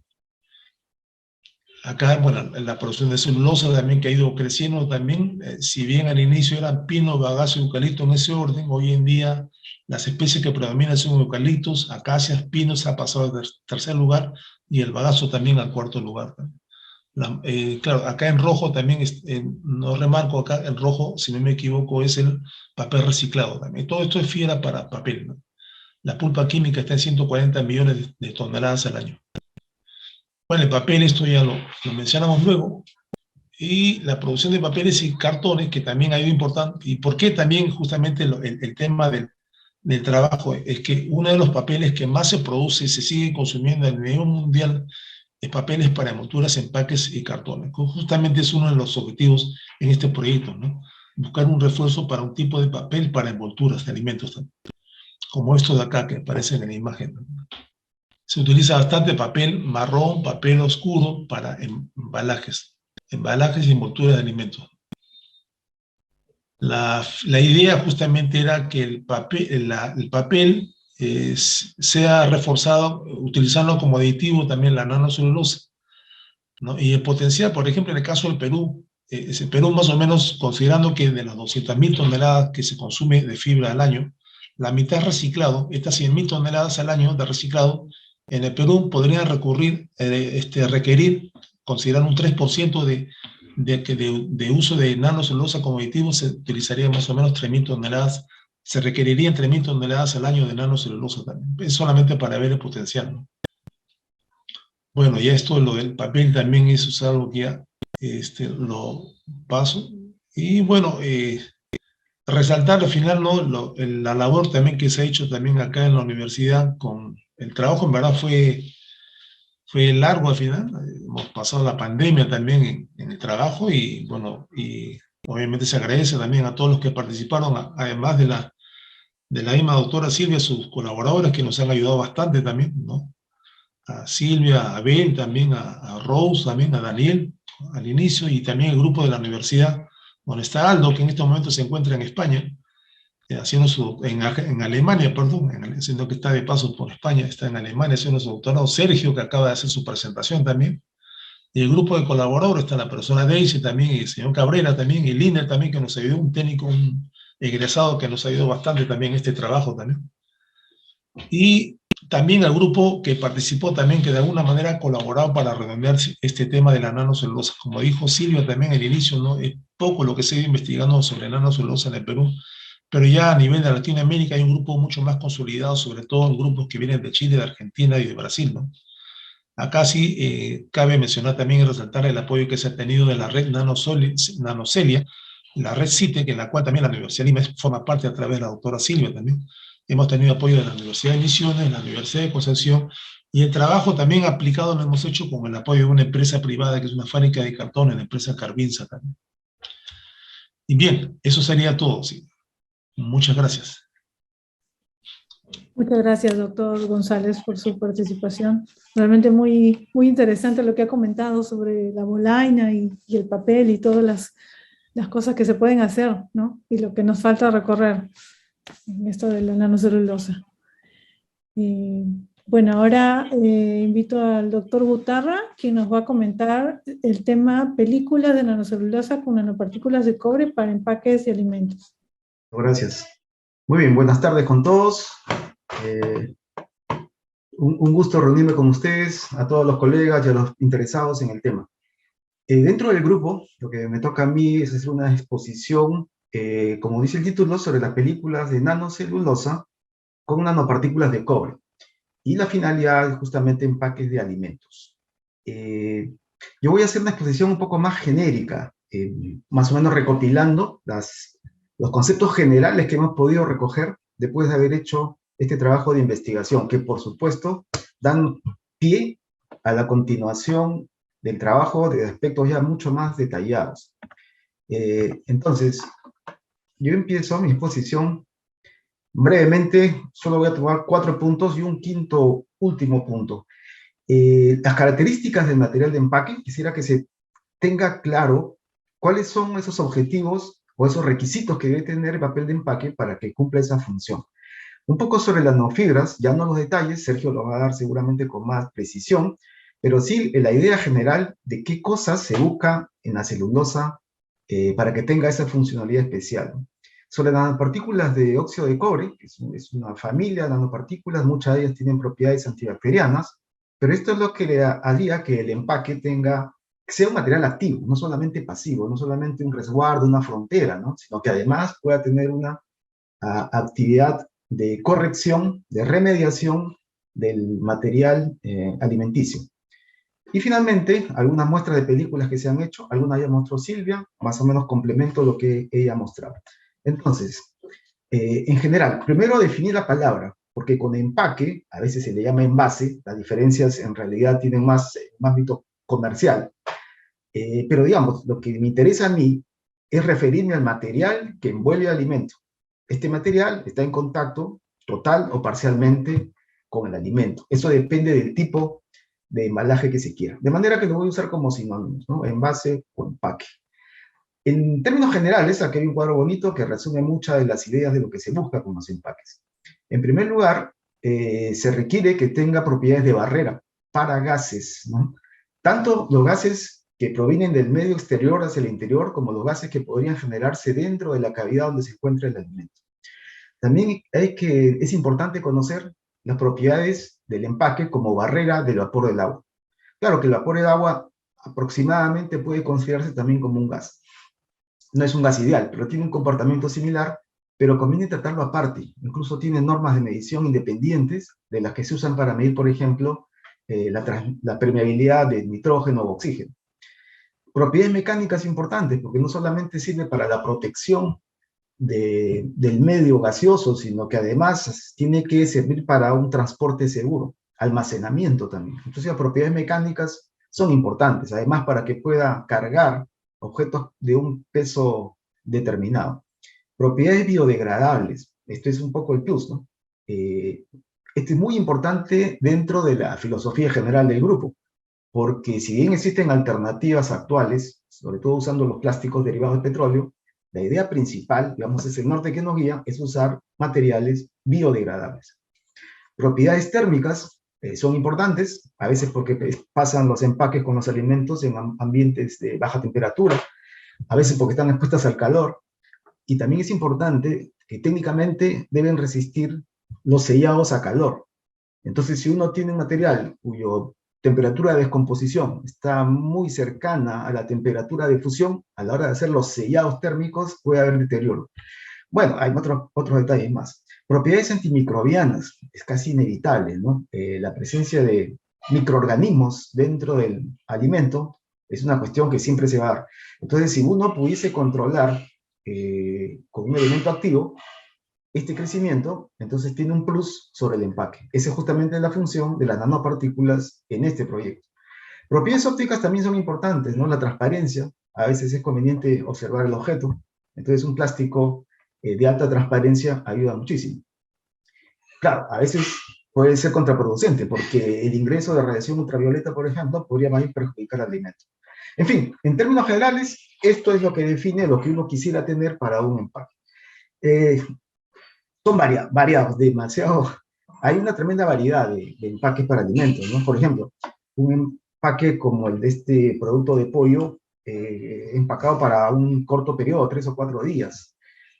Acá, bueno, la producción de celulosa también que ha ido creciendo también, si bien al inicio eran pino, bagazo y eucalipto en ese orden, hoy en día las especies que predominan son eucaliptos, acacias, pinos ha pasado al tercer lugar y el bagazo también al cuarto lugar. Claro, acá en rojo también, no remarco acá, el rojo, si no me equivoco, es el papel reciclado también. Todo esto es fibra para papel, ¿no? La pulpa química está en 140 millones de toneladas al año. Bueno, el papel, esto ya lo mencionamos luego, y la producción de papeles y cartones, que también ha ido importante. ¿Y por qué también justamente el tema del trabajo? Es que uno de los papeles que más se produce y se sigue consumiendo a nivel mundial es papeles para envolturas, empaques y cartones. Justamente es uno de los objetivos en este proyecto, ¿no? Buscar un refuerzo para un tipo de papel para envolturas de alimentos también, como estos de acá que aparecen en la imagen, ¿no? Se utiliza bastante papel marrón, papel oscuro para embalajes y envolturas de alimentos. La idea justamente era que el papel sea reforzado, utilizando como aditivo también la nanocelulosa, ¿no? Y el potencial, por ejemplo, en el caso del Perú, Perú más o menos, considerando que de las 200.000 toneladas que se consume de fibra al año, la mitad reciclado, estas 100.000 toneladas al año de reciclado, en el Perú podrían requerir, considerando un 3% de uso de nanocelulosa como aditivo, se utilizaría más o menos 3.000 toneladas, se requerirían 3.000 toneladas al año de nanocelulosa también. Es solamente para ver el potencial, ¿no? Bueno, ya esto, lo del papel también es algo que ya lo paso. Y bueno, resaltar al final, ¿no?, la labor también que se ha hecho también acá en la universidad con el trabajo. En verdad fue largo al final. Hemos pasado la pandemia también en el trabajo, y bueno, y obviamente se agradece también a todos los que participaron, además de la misma doctora Silvia, sus colaboradores que nos han ayudado bastante también, ¿no? a Silvia, a Ben, también a Rose, también a Daniel al inicio, y también el grupo de la universidad, donde está Aldo, que en estos momentos se encuentra en España, haciendo en Alemania, perdón, siendo que está de paso por España, está en Alemania haciendo su doctorado. Sergio, que acaba de hacer su presentación también. Y el grupo de colaboradores está la persona Daisy también, y el señor Cabrera también, y Liner también, que nos ayudó, un técnico, un egresado que nos ayudó bastante también en este trabajo también. Y también al grupo que participó también, que de alguna manera ha colaborado para redondear este tema de la nanocelulosa. Como dijo Silvia también al inicio, ¿no? Es poco lo que se ha ido investigando sobre nanocelulosa en el Perú, pero ya a nivel de Latinoamérica hay un grupo mucho más consolidado, sobre todo grupos que vienen de Chile, de Argentina y de Brasil, ¿no? Acá sí cabe mencionar también y resaltar el apoyo que se ha tenido de la red Nanocelia, la red CITE, en la cual también la Universidad de Lima forma parte a través de la doctora Silvia también. Hemos tenido apoyo de la Universidad de Misiones, la Universidad de Concepción, y el trabajo también aplicado lo hemos hecho con el apoyo de una empresa privada que es una fábrica de cartón, la empresa Carvinza también. Y bien, eso sería todo. Sí. Muchas gracias. Muchas gracias, doctor González, por su participación. Realmente muy, muy interesante lo que ha comentado sobre la bolaina y el papel y todas las cosas que se pueden hacer, ¿no? Y lo que nos falta recorrer en esto de la nanocelulosa. Bueno, ahora invito al doctor Butarra, quien nos va a comentar el tema películas de nanocelulosa con nanopartículas de cobre para empaques de alimentos. Gracias. Muy bien, buenas tardes con todos. Eh, un gusto reunirme con ustedes, a todos los colegas y a los interesados en el tema. Dentro del grupo, lo que me toca a mí es hacer una exposición, como dice el título, sobre las películas de nanocelulosa con nanopartículas de cobre. Y la finalidad es justamente empaques de alimentos. Yo voy a hacer una exposición un poco más genérica, más o menos recopilando los conceptos generales que hemos podido recoger después de haber hecho este trabajo de investigación, que por supuesto dan pie a la continuación del trabajo de aspectos ya mucho más detallados. Entonces, yo empiezo mi exposición brevemente, solo voy a tomar 4 puntos y un quinto último punto. Las características del material de empaque, quisiera que se tenga claro cuáles son esos objetivos o esos requisitos que debe tener el papel de empaque para que cumpla esa función. Un poco sobre las nanofibras, ya no los detalles, Sergio lo va a dar seguramente con más precisión, pero sí la idea general de qué cosas se busca en la celulosa para que tenga esa funcionalidad especial. Sobre las nanopartículas de óxido de cobre, que es una familia de nanopartículas, muchas de ellas tienen propiedades antibacterianas, pero esto es lo que le haría que el empaque sea un material activo, no solamente pasivo, no solamente un resguardo, una frontera, ¿no? Sino que además pueda tener una actividad de corrección, de remediación del material alimenticio. Y finalmente, algunas muestras de películas que se han hecho, algunas ya mostró Silvia, más o menos complemento lo que ella mostraba. Entonces, en general, primero definir la palabra, porque con empaque, a veces se le llama envase, las diferencias en realidad tienen más ámbito comercial. Pero digamos, lo que me interesa a mí es referirme al material que envuelve el alimento. Este material está en contacto total o parcialmente con el alimento. Eso depende del tipo de embalaje que se quiera. De manera que lo voy a usar como sinónimos, ¿no? Envase o empaque. En términos generales, aquí hay un cuadro bonito que resume muchas de las ideas de lo que se busca con los empaques. En primer lugar, se requiere que tenga propiedades de barrera para gases, ¿no? Tanto los gases que provienen del medio exterior hacia el interior, como los gases que podrían generarse dentro de la cavidad donde se encuentra el alimento. También es importante conocer las propiedades del empaque como barrera del vapor del agua. Claro que el vapor del agua aproximadamente puede considerarse también como un gas. No es un gas ideal, pero tiene un comportamiento similar, pero conviene tratarlo aparte. Incluso tiene normas de medición independientes de las que se usan para medir, por ejemplo, la permeabilidad de nitrógeno o oxígeno. Propiedades mecánicas importantes, porque no solamente sirve para la protección del medio gaseoso, sino que además tiene que servir para un transporte seguro, almacenamiento también. Entonces las propiedades mecánicas son importantes, además para que pueda cargar objetos de un peso determinado. Propiedades biodegradables, esto es un poco el plus, ¿no? Este es muy importante dentro de la filosofía general del grupo, porque si bien existen alternativas actuales, sobre todo usando los plásticos derivados de petróleo, la idea principal, digamos, es el norte que nos guía, es usar materiales biodegradables. Propiedades térmicas son importantes, a veces porque pasan los empaques con los alimentos en ambientes de baja temperatura, a veces porque están expuestas al calor, y también es importante que técnicamente deben resistir los sellados a calor. Entonces, si uno tiene un material cuya temperatura de descomposición está muy cercana a la temperatura de fusión, a la hora de hacer los sellados térmicos puede haber deterioro. Bueno, hay otros detalles más. Propiedades antimicrobianas, es casi inevitable, ¿no? La presencia de microorganismos dentro del alimento es una cuestión que siempre se va a dar. Entonces, si uno pudiese controlar con un elemento activo este crecimiento, entonces tiene un plus sobre el empaque. Esa es justamente la función de las nanopartículas en este proyecto. Propiedades ópticas también son importantes, ¿no? La transparencia, a veces es conveniente observar el objeto, entonces un plástico de alta transparencia ayuda muchísimo. Claro, a veces puede ser contraproducente, porque el ingreso de radiación ultravioleta, por ejemplo, podría más bien perjudicar al alimento. En fin, en términos generales, esto es lo que define lo que uno quisiera tener para un empaque. Son variados, demasiado. Hay una tremenda variedad de empaques para alimentos, ¿no? Por ejemplo, un empaque como el de este producto de pollo, empacado para un corto periodo, 3 o 4 días.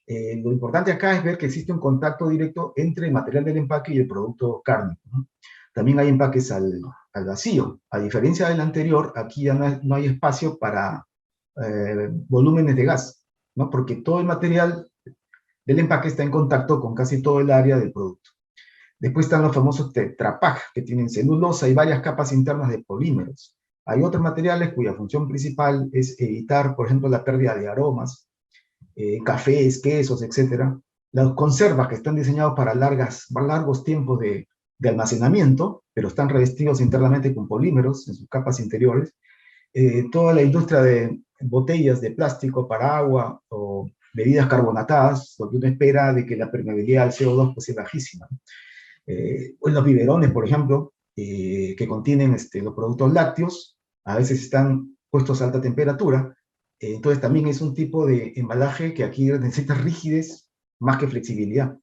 Lo importante acá es ver que existe un contacto directo entre el material del empaque y el producto cárnico, ¿no? También hay empaques al vacío. A diferencia del anterior, aquí ya no hay espacio para volúmenes de gas, ¿no? Porque todo el material del empaque está en contacto con casi todo el área del producto. Después están los famosos Tetra Pak, que tienen celulosa y varias capas internas de polímeros. Hay otros materiales cuya función principal es evitar, por ejemplo, la pérdida de aromas, cafés, quesos, etc. Las conservas que están diseñados para largos tiempos de almacenamiento, pero están revestidos internamente con polímeros en sus capas interiores. Toda la industria de botellas de plástico para agua o bebidas carbonatadas, donde uno espera de que la permeabilidad al CO2 pues, es bajísima. Pues los biberones, por ejemplo, que contienen los productos lácteos, a veces están puestos a alta temperatura, entonces también es un tipo de embalaje que aquí necesita rigidez más que flexibilidad.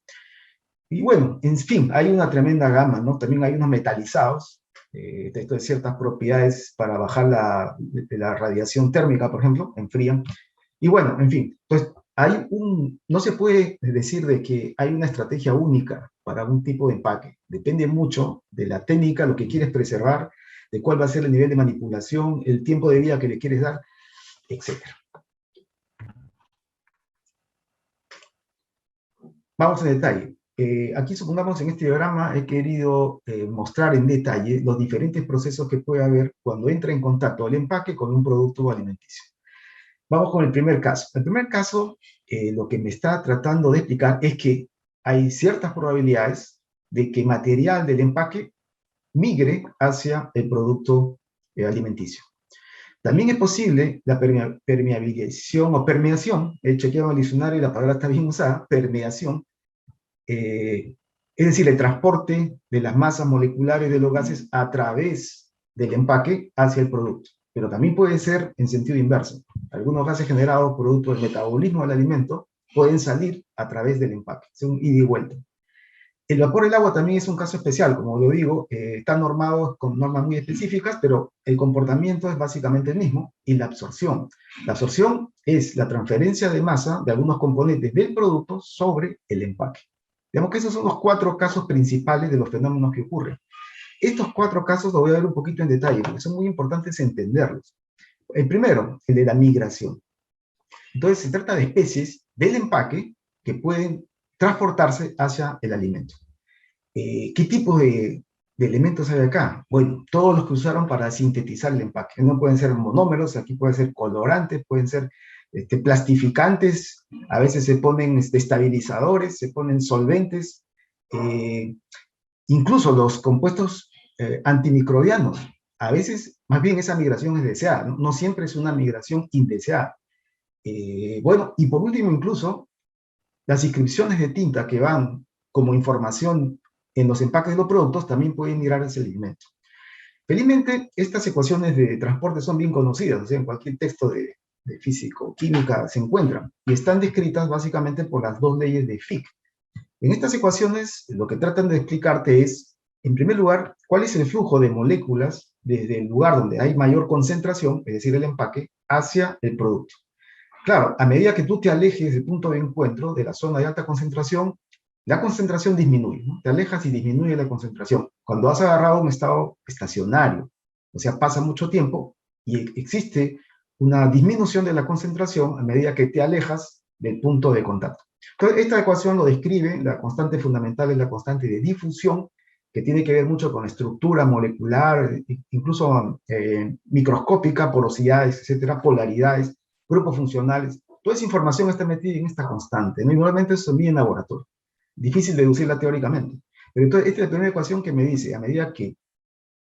Y bueno, en fin, hay una tremenda gama, ¿no? También hay unos metalizados, de ciertas propiedades para bajar la radiación térmica, por ejemplo, enfrían. Y bueno, en fin, pues no se puede decir de que hay una estrategia única para un tipo de empaque. Depende mucho de la técnica, lo que quieres preservar, de cuál va a ser el nivel de manipulación, el tiempo de vida que le quieres dar, etc. Vamos en detalle. Aquí supongamos en este diagrama he querido mostrar en detalle los diferentes procesos que puede haber cuando entra en contacto el empaque con un producto alimenticio. Vamos con el primer caso. El primer caso, lo que me está tratando de explicar es que hay ciertas probabilidades de que material del empaque migre hacia el producto alimenticio. También es posible la permeabilización o permeación, he chequeado el diccionario y la palabra está bien usada, permeación, es decir, el transporte de las masas moleculares de los gases a través del empaque hacia el producto. Pero también puede ser en sentido inverso. Algunos gases generados producto del metabolismo del alimento pueden salir a través del empaque, es un ida y vuelta. El vapor del agua también es un caso especial, como lo digo, está normado con normas muy específicas, pero el comportamiento es básicamente el mismo, y la absorción. La absorción es la transferencia de masa de algunos componentes del producto sobre el empaque. Digamos que esos son los 4 casos principales de los fenómenos que ocurren. Estos 4 casos los voy a ver un poquito en detalle, porque son muy importantes entenderlos. El primero, el de la migración. Entonces, se trata de especies del empaque que pueden transportarse hacia el alimento. ¿Qué tipo de elementos hay acá? Bueno, todos los que usaron para sintetizar el empaque. No pueden ser monómeros, aquí pueden ser colorantes, pueden ser plastificantes, a veces se ponen estabilizadores, se ponen solventes, incluso los compuestos antimicrobianos. A veces, más bien, esa migración es deseada, ¿no? No siempre es una migración indeseada. Bueno, y por último, incluso, las inscripciones de tinta que van como información en los empaques de los productos también puede migrar ese alimento. Felizmente, estas ecuaciones de transporte son bien conocidas, o sea, en cualquier texto de físico, química se encuentran, y están descritas básicamente por las dos leyes de Fick. En estas ecuaciones, lo que tratan de explicarte es, en primer lugar, cuál es el flujo de moléculas desde el lugar donde hay mayor concentración, es decir, el empaque, hacia el producto. Claro, a medida que tú te alejes del punto de encuentro, de la zona de alta concentración, la concentración disminuye, ¿no? Te alejas y disminuye la concentración. Cuando has agarrado un estado estacionario, o sea, pasa mucho tiempo y existe una disminución de la concentración a medida que te alejas del punto de contacto. Entonces, esta ecuación lo describe, la constante fundamental es la constante de difusión, que tiene que ver mucho con estructura molecular, incluso microscópica, porosidades, etcétera, polaridades, grupos funcionales. Toda esa información está metida en esta constante, ¿no? Y normalmente eso se mide en laboratorio. Difícil deducirla teóricamente. Pero entonces, esta es la primera ecuación que me dice, a medida que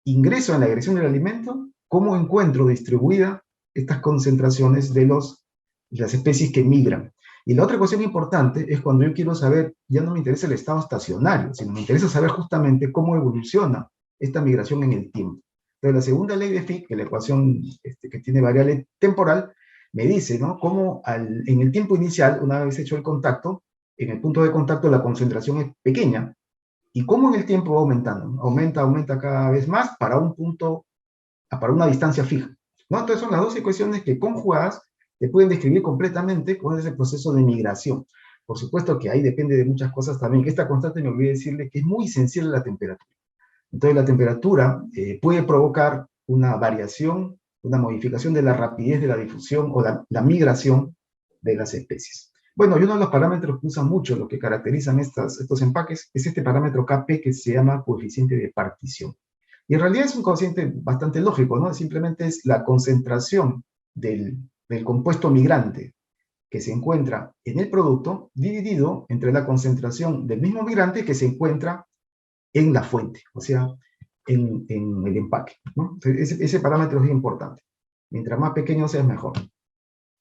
ingreso en la dirección del alimento, cómo encuentro distribuida estas concentraciones de las especies que migran. Y la otra ecuación importante es cuando yo quiero saber, ya no me interesa el estado estacionario, sino me interesa saber justamente cómo evoluciona esta migración en el tiempo. Entonces, la segunda ley de Fick, que es la ecuación que tiene variable temporal, me dice, ¿no?, cómo en el tiempo inicial, una vez hecho el contacto, en el punto de contacto la concentración es pequeña, y cómo en el tiempo va aumentando, ¿no? Aumenta cada vez más para un punto, para una distancia fija, ¿no? Entonces son las dos ecuaciones que conjugadas te pueden describir completamente cuál es el proceso de migración. Por supuesto que ahí depende de muchas cosas también, que esta constante me olvidé decirle que es muy sensible a la temperatura. Entonces la temperatura puede provocar una variación, una modificación de la rapidez de la difusión o la migración de las especies. Bueno, y uno de los parámetros que usan mucho, lo que caracterizan estos empaques, es este parámetro Kp que se llama coeficiente de partición. Y en realidad es un coeficiente bastante lógico, ¿no? Simplemente es la concentración del compuesto migrante que se encuentra en el producto dividido entre la concentración del mismo migrante que se encuentra en la fuente, o sea, en el empaque, ¿no? Ese parámetro es importante. Mientras más pequeño sea, es mejor.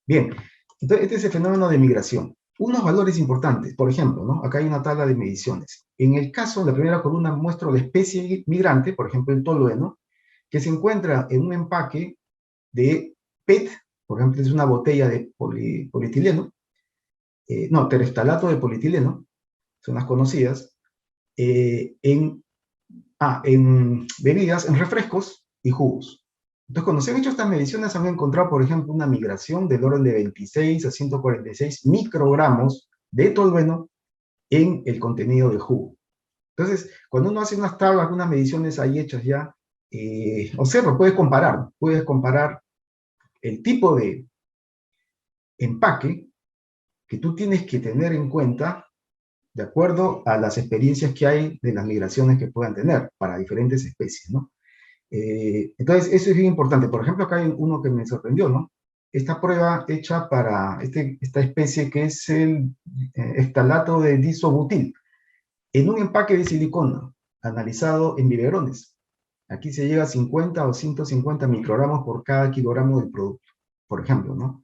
Bien, entonces este es el fenómeno de migración. Unos valores importantes, por ejemplo, ¿no? Acá hay una tabla de mediciones. En el caso, en la primera columna muestro la especie migrante, por ejemplo el tolueno, que se encuentra en un empaque de PET, por ejemplo, es una botella de polietileno, tereftalato de polietileno, son las conocidas, en bebidas, en refrescos y jugos. Entonces, cuando se han hecho estas mediciones, han encontrado, por ejemplo, una migración del orden de 26 a 146 microgramos de tolueno en el contenido del jugo. Entonces, cuando uno hace unas tablas, unas mediciones ahí hechas ya, observa, puedes comparar el tipo de empaque que tú tienes que tener en cuenta de acuerdo a las experiencias que hay de las migraciones que puedan tener para diferentes especies, ¿no? Entonces, eso es bien importante. Por ejemplo, acá hay uno que me sorprendió, ¿no? Esta prueba hecha para esta especie que es el estalato de disobutil, en un empaque de silicona, analizado en biberones. Aquí se llega a 50 o 150 microgramos por cada kilogramo del producto, por ejemplo, ¿no?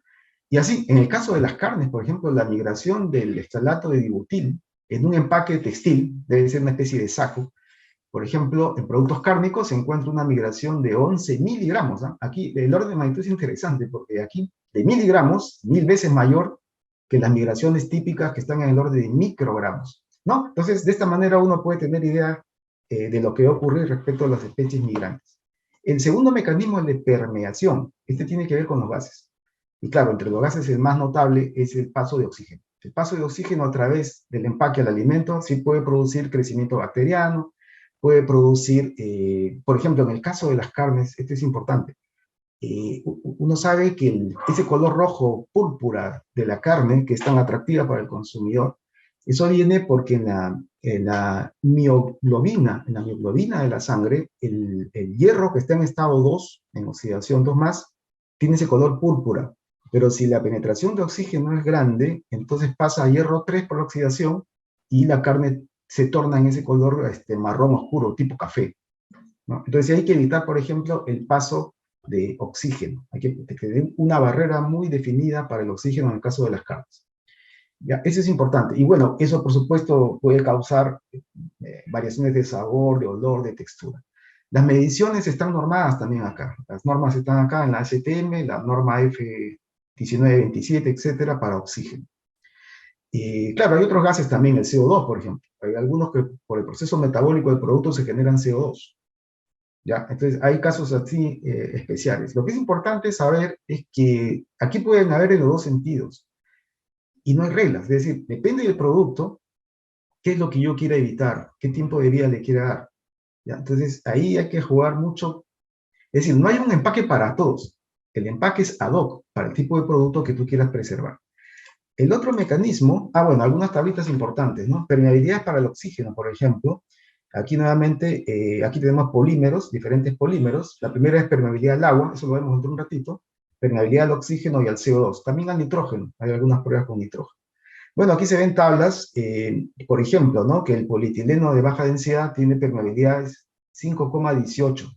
Y así, en el caso de las carnes, por ejemplo, la migración del estalato de dibutil en un empaque textil, debe ser una especie de saco. Por ejemplo, en productos cárnicos se encuentra una migración de 11 miligramos, ¿eh? Aquí el orden de magnitud es interesante, porque aquí de miligramos, 1000 veces mayor que las migraciones típicas que están en el orden de microgramos, ¿no? Entonces, de esta manera uno puede tener idea de lo que va a ocurrir respecto a las especies migrantes. El segundo mecanismo es de permeación. Este tiene que ver con los gases. Y claro, entre los gases el más notable es el paso de oxígeno. El paso de oxígeno a través del empaque al alimento sí puede producir crecimiento bacteriano, puede producir, por ejemplo, en el caso de las carnes, esto es importante, uno sabe que ese color rojo púrpura de la carne, que es tan atractiva para el consumidor, eso viene porque en la mioglobina de la sangre, el hierro que está en estado 2, en oxidación 2+, tiene ese color púrpura. Pero si la penetración de oxígeno es grande, entonces pasa a hierro 3 por la oxidación y la carne se torna en ese color marrón oscuro, tipo café, ¿no? Entonces hay que evitar, por ejemplo, el paso de oxígeno. Hay que tener una barrera muy definida para el oxígeno en el caso de las carnes. ¿Ya? Eso es importante. Y bueno, eso por supuesto puede causar variaciones de sabor, de olor, de textura. Las mediciones están normadas también acá. Las normas están acá en la STM, la norma F1927, etcétera, para oxígeno. Y claro, hay otros gases también, el CO2, por ejemplo. Hay algunos que por el proceso metabólico del producto se generan CO2. ¿Ya? Entonces, hay casos así especiales. Lo que es importante saber es que aquí pueden haber en los dos sentidos. Y no hay reglas. Es decir, depende del producto, qué es lo que yo quiera evitar, qué tiempo de vida le quiera dar. ¿Ya? Entonces, ahí hay que jugar mucho. Es decir, no hay un empaque para todos. El empaque es ad hoc para el tipo de producto que tú quieras preservar. El otro mecanismo, bueno, algunas tablitas importantes, ¿no? Permeabilidad para el oxígeno, por ejemplo. Aquí nuevamente, aquí tenemos polímeros, diferentes polímeros. La primera es permeabilidad al agua, eso lo vemos dentro de un ratito. Permeabilidad al oxígeno y al CO2. También al nitrógeno, hay algunas pruebas con nitrógeno. Bueno, aquí se ven tablas, por ejemplo, ¿no? Que el polietileno de baja densidad tiene permeabilidades 5,18.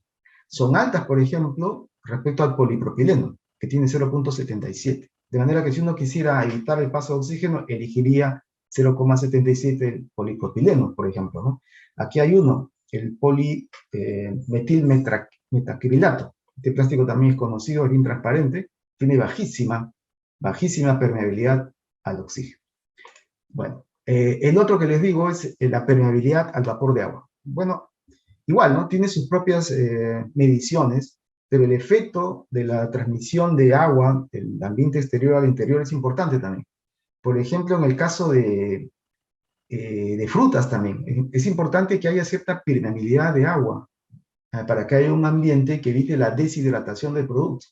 Son altas, por ejemplo, respecto al polipropileno, que tiene 0,77. De manera que si uno quisiera evitar el paso de oxígeno, elegiría 0,77 el polipropileno, por ejemplo, ¿no? Aquí hay uno, el polimetilmetacrilato. Este plástico también es conocido, es bien transparente, tiene bajísima permeabilidad al oxígeno. Bueno, el otro que les digo es la permeabilidad al vapor de agua. Bueno, igual, ¿no? Tiene sus propias mediciones, pero el efecto de la transmisión de agua del ambiente exterior al interior es importante también. Por ejemplo, en el caso de frutas también, es importante que haya cierta permeabilidad de agua para que haya un ambiente que evite la deshidratación del producto.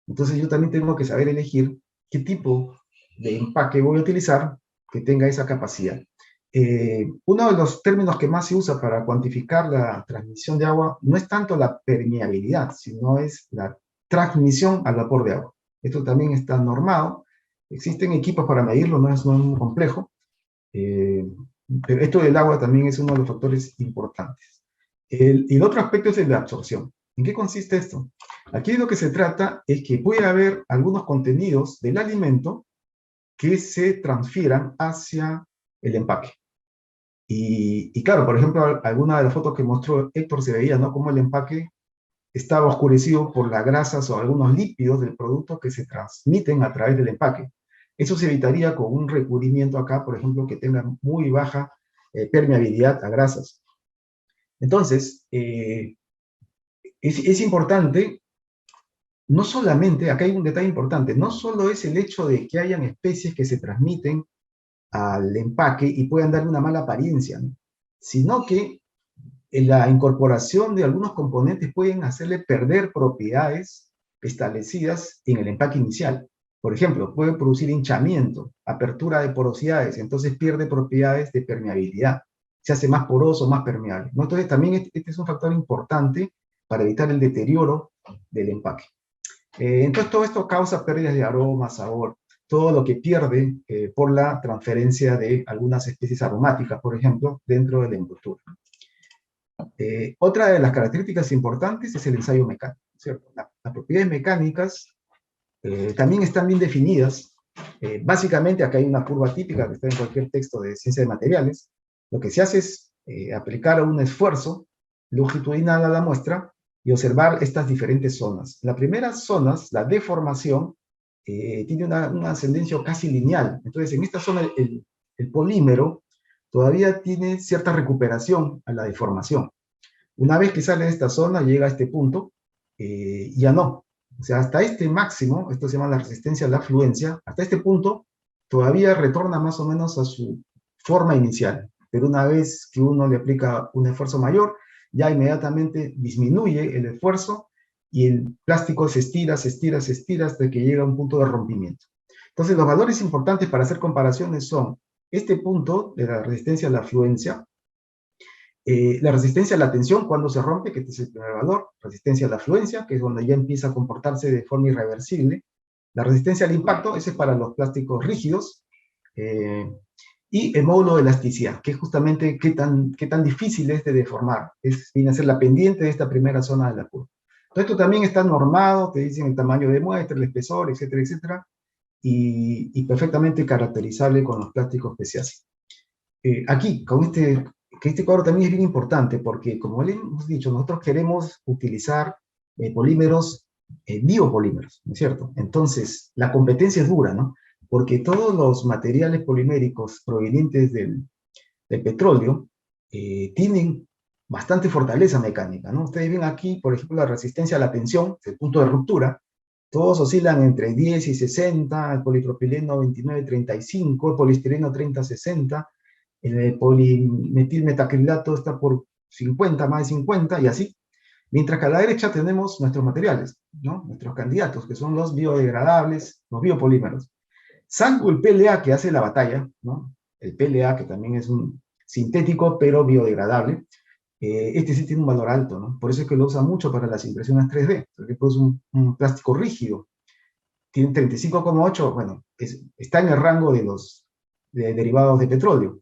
Entonces yo también tengo que saber elegir qué tipo de empaque voy a utilizar que tenga esa capacidad. Uno de los términos que más se usa para cuantificar la transmisión de agua no es tanto la permeabilidad, sino es la transmisión al vapor de agua. Esto también está normado. Existen equipos para medirlo, no es muy complejo. Pero esto del agua también es uno de los factores importantes. Y el otro aspecto es el de absorción. ¿En qué consiste esto? Aquí lo que se trata es que puede haber algunos contenidos del alimento que se transfieran hacia el empaque. Y claro, por ejemplo, alguna de las fotos que mostró Héctor se veía, ¿no? Cómo el empaque estaba oscurecido por las grasas o algunos lípidos del producto que se transmiten a través del empaque. Eso se evitaría con un recubrimiento acá, por ejemplo, que tenga muy baja permeabilidad a grasas. Entonces, es importante, no solamente, acá hay un detalle importante, no solo es el hecho de que hayan especies que se transmiten al empaque y puedan darle una mala apariencia, ¿no? Sino que la incorporación de algunos componentes pueden hacerle perder propiedades establecidas en el empaque inicial. Por ejemplo, puede producir hinchamiento, apertura de porosidades, entonces pierde propiedades de permeabilidad, se hace más poroso, más permeable, ¿no? Entonces también este es un factor importante para evitar el deterioro del empaque. Entonces todo esto causa pérdidas de aroma, sabor, todo lo que pierde por la transferencia de algunas especies aromáticas, por ejemplo, dentro de la envoltura. Otra de las características importantes es el ensayo mecánico, ¿cierto? Las propiedades mecánicas también están bien definidas. Básicamente, acá hay una curva típica que está en cualquier texto de ciencia de materiales. Lo que se hace es aplicar un esfuerzo longitudinal a la muestra y observar estas diferentes zonas. Las primeras zonas, la deformación, tiene una ascendencia casi lineal. Entonces, en esta zona, el polímero todavía tiene cierta recuperación a la deformación. Una vez que sale de esta zona, llega a este punto, ya no. O sea, hasta este máximo, esto se llama la resistencia a la afluencia, hasta este punto todavía retorna más o menos a su forma inicial. Pero una vez que uno le aplica un esfuerzo mayor, ya inmediatamente disminuye el esfuerzo y el plástico se estira hasta que llega a un punto de rompimiento. Entonces, los valores importantes para hacer comparaciones son este punto de la resistencia a la afluencia, la resistencia a la tensión cuando se rompe, que este es el primer valor, resistencia a la afluencia, que es donde ya empieza a comportarse de forma irreversible, la resistencia al impacto, ese es para los plásticos rígidos, y el módulo de elasticidad, que es justamente qué tan difícil es de deformar, viene a ser la pendiente de esta primera zona de la curva. Todo esto también está normado, te dicen el tamaño de muestra, el espesor, etcétera, etcétera, y perfectamente caracterizable con los plásticos que se hacen. Aquí, que este cuadro también es bien importante porque, como le hemos dicho, nosotros queremos utilizar polímeros, biopolímeros, ¿no es cierto? Entonces, la competencia es dura, ¿no? Porque todos los materiales poliméricos provenientes del petróleo tienen bastante fortaleza mecánica, ¿no? Ustedes ven aquí, por ejemplo, la resistencia a la tensión, el punto de ruptura, todos oscilan entre 10 y 60, el polipropileno 29-35, el poliestireno 30-60, el polimetilmetacrilato está por 50, más de 50, y así. Mientras que a la derecha tenemos nuestros materiales, ¿no? Nuestros candidatos, que son los biodegradables, los biopolímeros. Salvo el PLA que hace la batalla, ¿no? El PLA, que también es un sintético, pero biodegradable, este sí tiene un valor alto, ¿no? Por eso es que lo usa mucho para las impresiones 3D, porque es un plástico rígido. Tiene 35,8, bueno, está en el rango de los derivados de petróleo.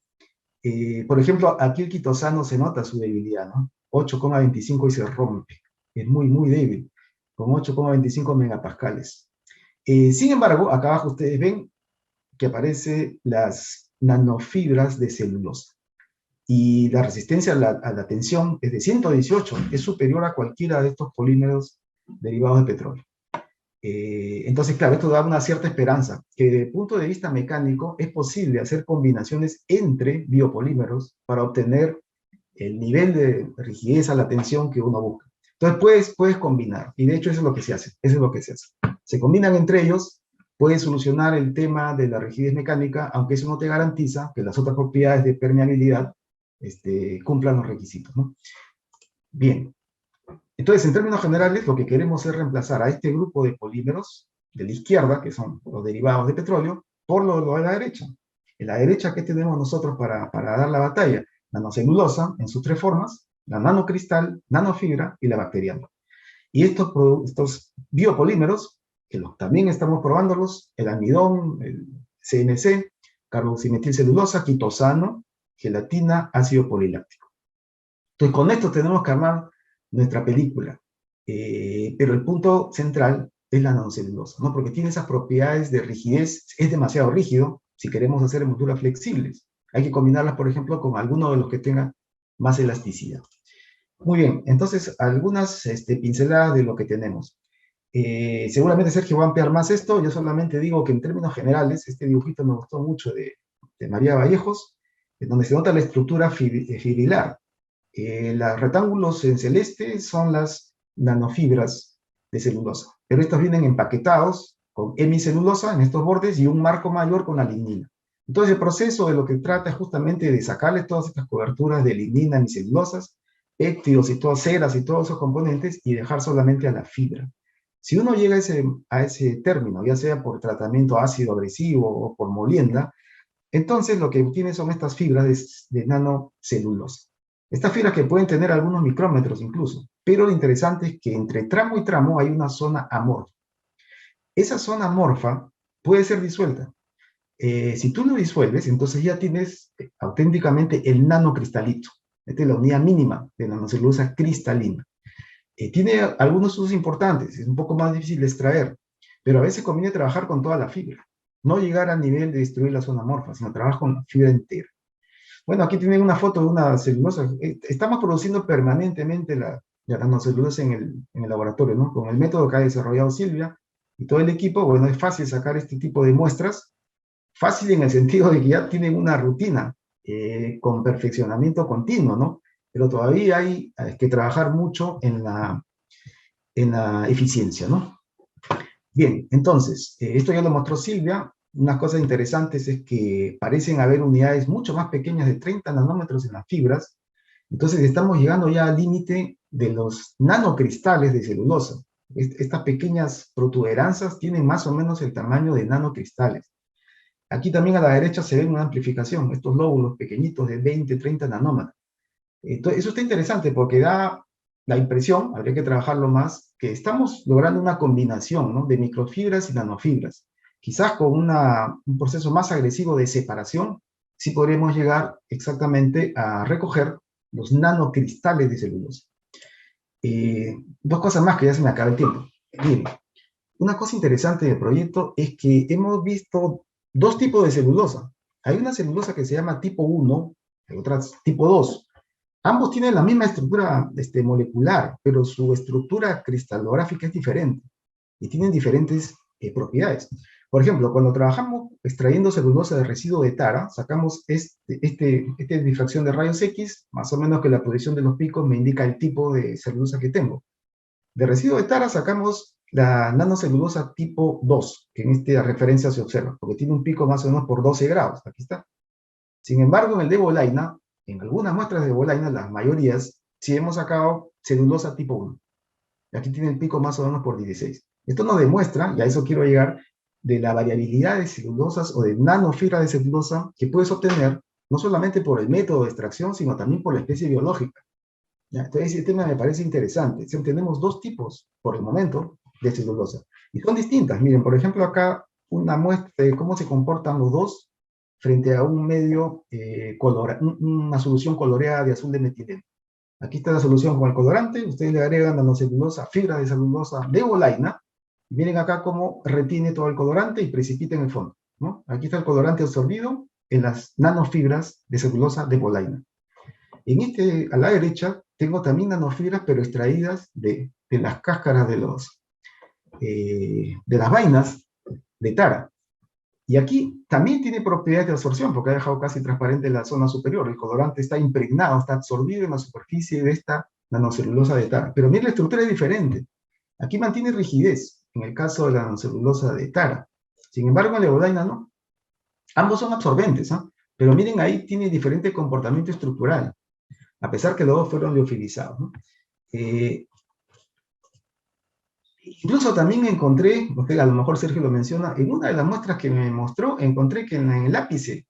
Por ejemplo, aquí el quitosano se nota su debilidad, ¿no? 8,25 y se rompe. Es muy, muy débil, con 8,25 megapascales. Sin embargo, acá abajo ustedes ven que aparecen las nanofibras de celulosa. Y la resistencia a la tensión es de 118, es superior a cualquiera de estos polímeros derivados de petróleo. Entonces, claro, esto da una cierta esperanza, que desde el punto de vista mecánico es posible hacer combinaciones entre biopolímeros para obtener el nivel de rigidez a la tensión que uno busca. Entonces, puedes combinar, y de hecho eso es lo que se hace, eso es lo que se hace. Se combinan entre ellos, puedes solucionar el tema de la rigidez mecánica, aunque eso no te garantiza que las otras propiedades de permeabilidad cumplan los requisitos, ¿no? Bien. Entonces, en términos generales, lo que queremos es reemplazar a este grupo de polímeros de la izquierda, que son los derivados de petróleo, por lo de la derecha. En la derecha, ¿qué tenemos nosotros para dar la batalla? Nanocelulosa, en sus tres formas, la nanocristal, nanofibra y la bacteriana. Y estos biopolímeros, que también estamos probándolos, el almidón, el CMC, carboximetilcelulosa, quitosano, gelatina, ácido poliláctico. Entonces, con esto tenemos que armar nuestra película. Pero el punto central es la nanocelulosa, ¿no? Porque tiene esas propiedades de rigidez, es demasiado rígido si queremos hacer envolturas flexibles. Hay que combinarlas, por ejemplo, con alguno de los que tengan más elasticidad. Muy bien, entonces algunas pinceladas de lo que tenemos. Seguramente Sergio va a ampliar más esto, yo solamente digo que en términos generales, este dibujito me gustó mucho de María Vallejos, en donde se nota la estructura fibrilar. Los rectángulos en celeste son las nanofibras de celulosa, pero estos vienen empaquetados con hemicelulosa en estos bordes y un marco mayor con la lignina. Entonces el proceso de lo que trata es justamente de sacarle todas estas coberturas de lignina, hemicelulosas, péptidos y todas ceras y todos esos componentes y dejar solamente a la fibra. Si uno llega a ese término, ya sea por tratamiento ácido agresivo o por molienda, entonces lo que obtiene son estas fibras de nanocelulosa. Estas fibras que pueden tener algunos micrómetros incluso, pero lo interesante es que entre tramo y tramo hay una zona amorfa. Esa zona amorfa puede ser disuelta. Si tú lo disuelves, entonces ya tienes auténticamente el nanocristalito. Esta es la unidad mínima de nanocelulosa cristalina. Tiene algunos usos importantes, es un poco más difícil de extraer, pero a veces conviene trabajar con toda la fibra. No llegar al nivel de destruir la zona amorfa, sino trabajar con la fibra entera. Bueno, aquí tienen una foto de una celulosa. Estamos produciendo permanentemente la nanocelulosa en el laboratorio, ¿no? Con el método que ha desarrollado Silvia y todo el equipo, bueno, es fácil sacar este tipo de muestras. Fácil en el sentido de que ya tienen una rutina con perfeccionamiento continuo, ¿no? Pero todavía hay que trabajar mucho en la eficiencia, ¿no? Bien, entonces, esto ya lo mostró Silvia. Unas cosas interesantes es que parecen haber unidades mucho más pequeñas de 30 nanómetros en las fibras. Entonces estamos llegando ya al límite de los nanocristales de celulosa. Estas pequeñas protuberancias tienen más o menos el tamaño de nanocristales. Aquí también a la derecha se ve una amplificación, estos lóbulos pequeñitos de 20, 30 nanómetros. Entonces, eso está interesante porque da la impresión, habría que trabajarlo más, que estamos logrando una combinación, ¿no?, de microfibras y nanofibras. Quizás con un proceso más agresivo de separación, sí podríamos llegar exactamente a recoger los nanocristales de celulosa. Dos cosas más que ya se me acaba el tiempo. Miren, una cosa interesante del proyecto es que hemos visto dos tipos de celulosa. Hay una celulosa que se llama tipo 1, y otra tipo 2. Ambos tienen la misma estructura molecular, pero su estructura cristalográfica es diferente y tienen diferentes propiedades. Por ejemplo, cuando trabajamos extrayendo celulosa de residuo de tara, sacamos esta difracción de rayos X, más o menos que la posición de los picos me indica el tipo de celulosa que tengo. De residuo de tara sacamos la nanocelulosa tipo 2, que en esta referencia se observa, porque tiene un pico más o menos por 12 grados. Aquí está. Sin embargo, en el de Bolaina, en algunas muestras de Bolaina, las mayorías, sí hemos sacado celulosa tipo 1. Y aquí tiene el pico más o menos por 16. Esto nos demuestra, y a eso quiero llegar, de la variabilidad de celulosas o de nanofibras de celulosa que puedes obtener no solamente por el método de extracción, sino también por la especie biológica. ¿Ya? Entonces, ese tema me parece interesante. Tenemos dos tipos, por el momento, de celulosa. Y son distintas. Miren, por ejemplo, acá una muestra de cómo se comportan los dos frente a un medio, una solución coloreada de azul de metileno. Aquí está la solución con el colorante, ustedes le agregan nanocelulosa, fibra de celulosa de Bolaina, y miren acá cómo retiene todo el colorante y precipita en el fondo, ¿no? Aquí está el colorante absorbido en las nanofibras de celulosa de Bolaina. A la derecha, tengo también nanofibras, pero extraídas de las cáscaras de las vainas de tara. Y aquí también tiene propiedades de absorción, porque ha dejado casi transparente la zona superior. El colorante está impregnado, está absorbido en la superficie de esta nanocelulosa de tara. Pero miren, la estructura es diferente. Aquí mantiene rigidez, en el caso de la nanocelulosa de tara. Sin embargo, en la Bolaina no. Ambos son absorbentes, ¿eh? Pero miren, ahí tiene diferente comportamiento estructural, a pesar que los dos fueron liofilizados, ¿no? Incluso también encontré, porque a lo mejor Sergio lo menciona, en una de las muestras que me mostró, encontré que en el ápice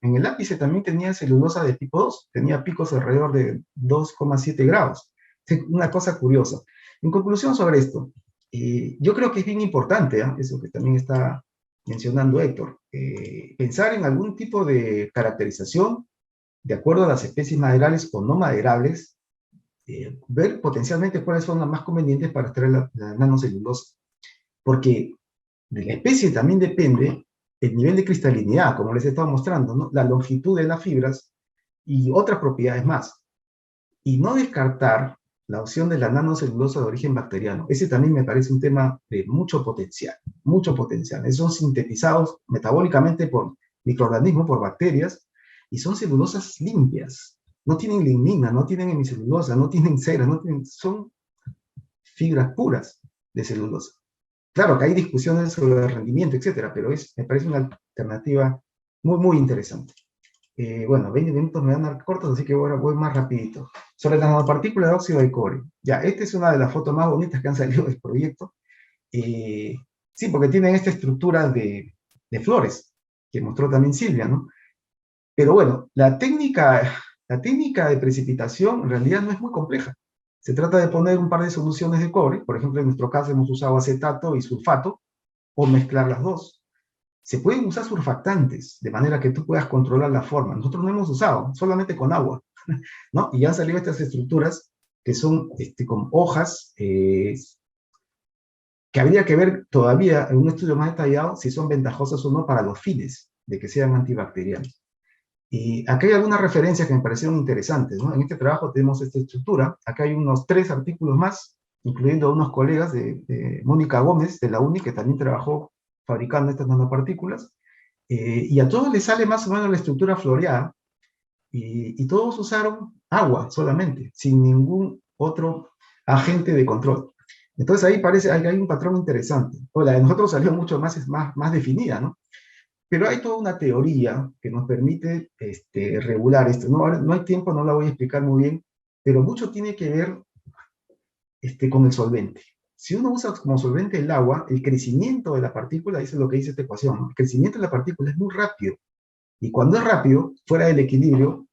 también tenía celulosa de tipo 2, tenía picos alrededor de 2,7 grados. Una cosa curiosa. En conclusión sobre esto, yo creo que es bien importante, eso que también está mencionando Héctor, pensar en algún tipo de caracterización de acuerdo a las especies maderables o no maderables, ver potencialmente cuáles son las más convenientes para extraer la nanocelulosa. Porque de la especie también depende el nivel de cristalinidad, como les he estado mostrando, ¿no? La longitud de las fibras y otras propiedades más. Y no descartar la opción de la nanocelulosa de origen bacteriano. Ese también me parece un tema de mucho potencial, mucho potencial. Son sintetizados metabólicamente por microorganismos, por bacterias, y son celulosas limpias. No tienen lignina, no tienen hemicelulosa, no tienen cera, son fibras puras de celulosa. Claro que hay discusiones sobre el rendimiento, etcétera, pero me parece una alternativa muy, muy interesante. Bueno, 20 minutos me van a dar cortos, así que ahora voy más rapidito. Sobre las nanopartículas de óxido de cobre. Ya, esta es una de las fotos más bonitas que han salido del proyecto. Sí, porque tienen esta estructura de flores, que mostró también Silvia, ¿no? Pero bueno, la técnica de precipitación en realidad no es muy compleja. Se trata de poner un par de soluciones de cobre, por ejemplo, en nuestro caso hemos usado acetato y sulfato, o mezclar las dos. Se pueden usar surfactantes, de manera que tú puedas controlar la forma. Nosotros no hemos usado, solamente con agua, ¿no? Y ya han salido estas estructuras que son con hojas, que habría que ver todavía en un estudio más detallado si son ventajosas o no para los fines de que sean antibacterianos. Y acá hay algunas referencias que me parecieron interesantes, ¿no? En este trabajo tenemos esta estructura. Acá hay unos 3 artículos más, incluyendo unos colegas de Mónica Gómez, de la UNI, que también trabajó fabricando estas nanopartículas. Y a todos les sale más o menos la estructura floreada. Y todos usaron agua solamente, sin ningún otro agente de control. Entonces ahí parece que hay un patrón interesante. O la de nosotros salió mucho más definida, ¿no? Pero hay toda una teoría que nos permite regular esto. No hay tiempo, no la voy a explicar muy bien, pero mucho tiene que ver con el solvente. Si uno usa como solvente el agua, el crecimiento de la partícula, eso es lo que dice esta ecuación, ¿no? El crecimiento de la partícula es muy rápido. Y cuando es rápido, fuera del equilibrio,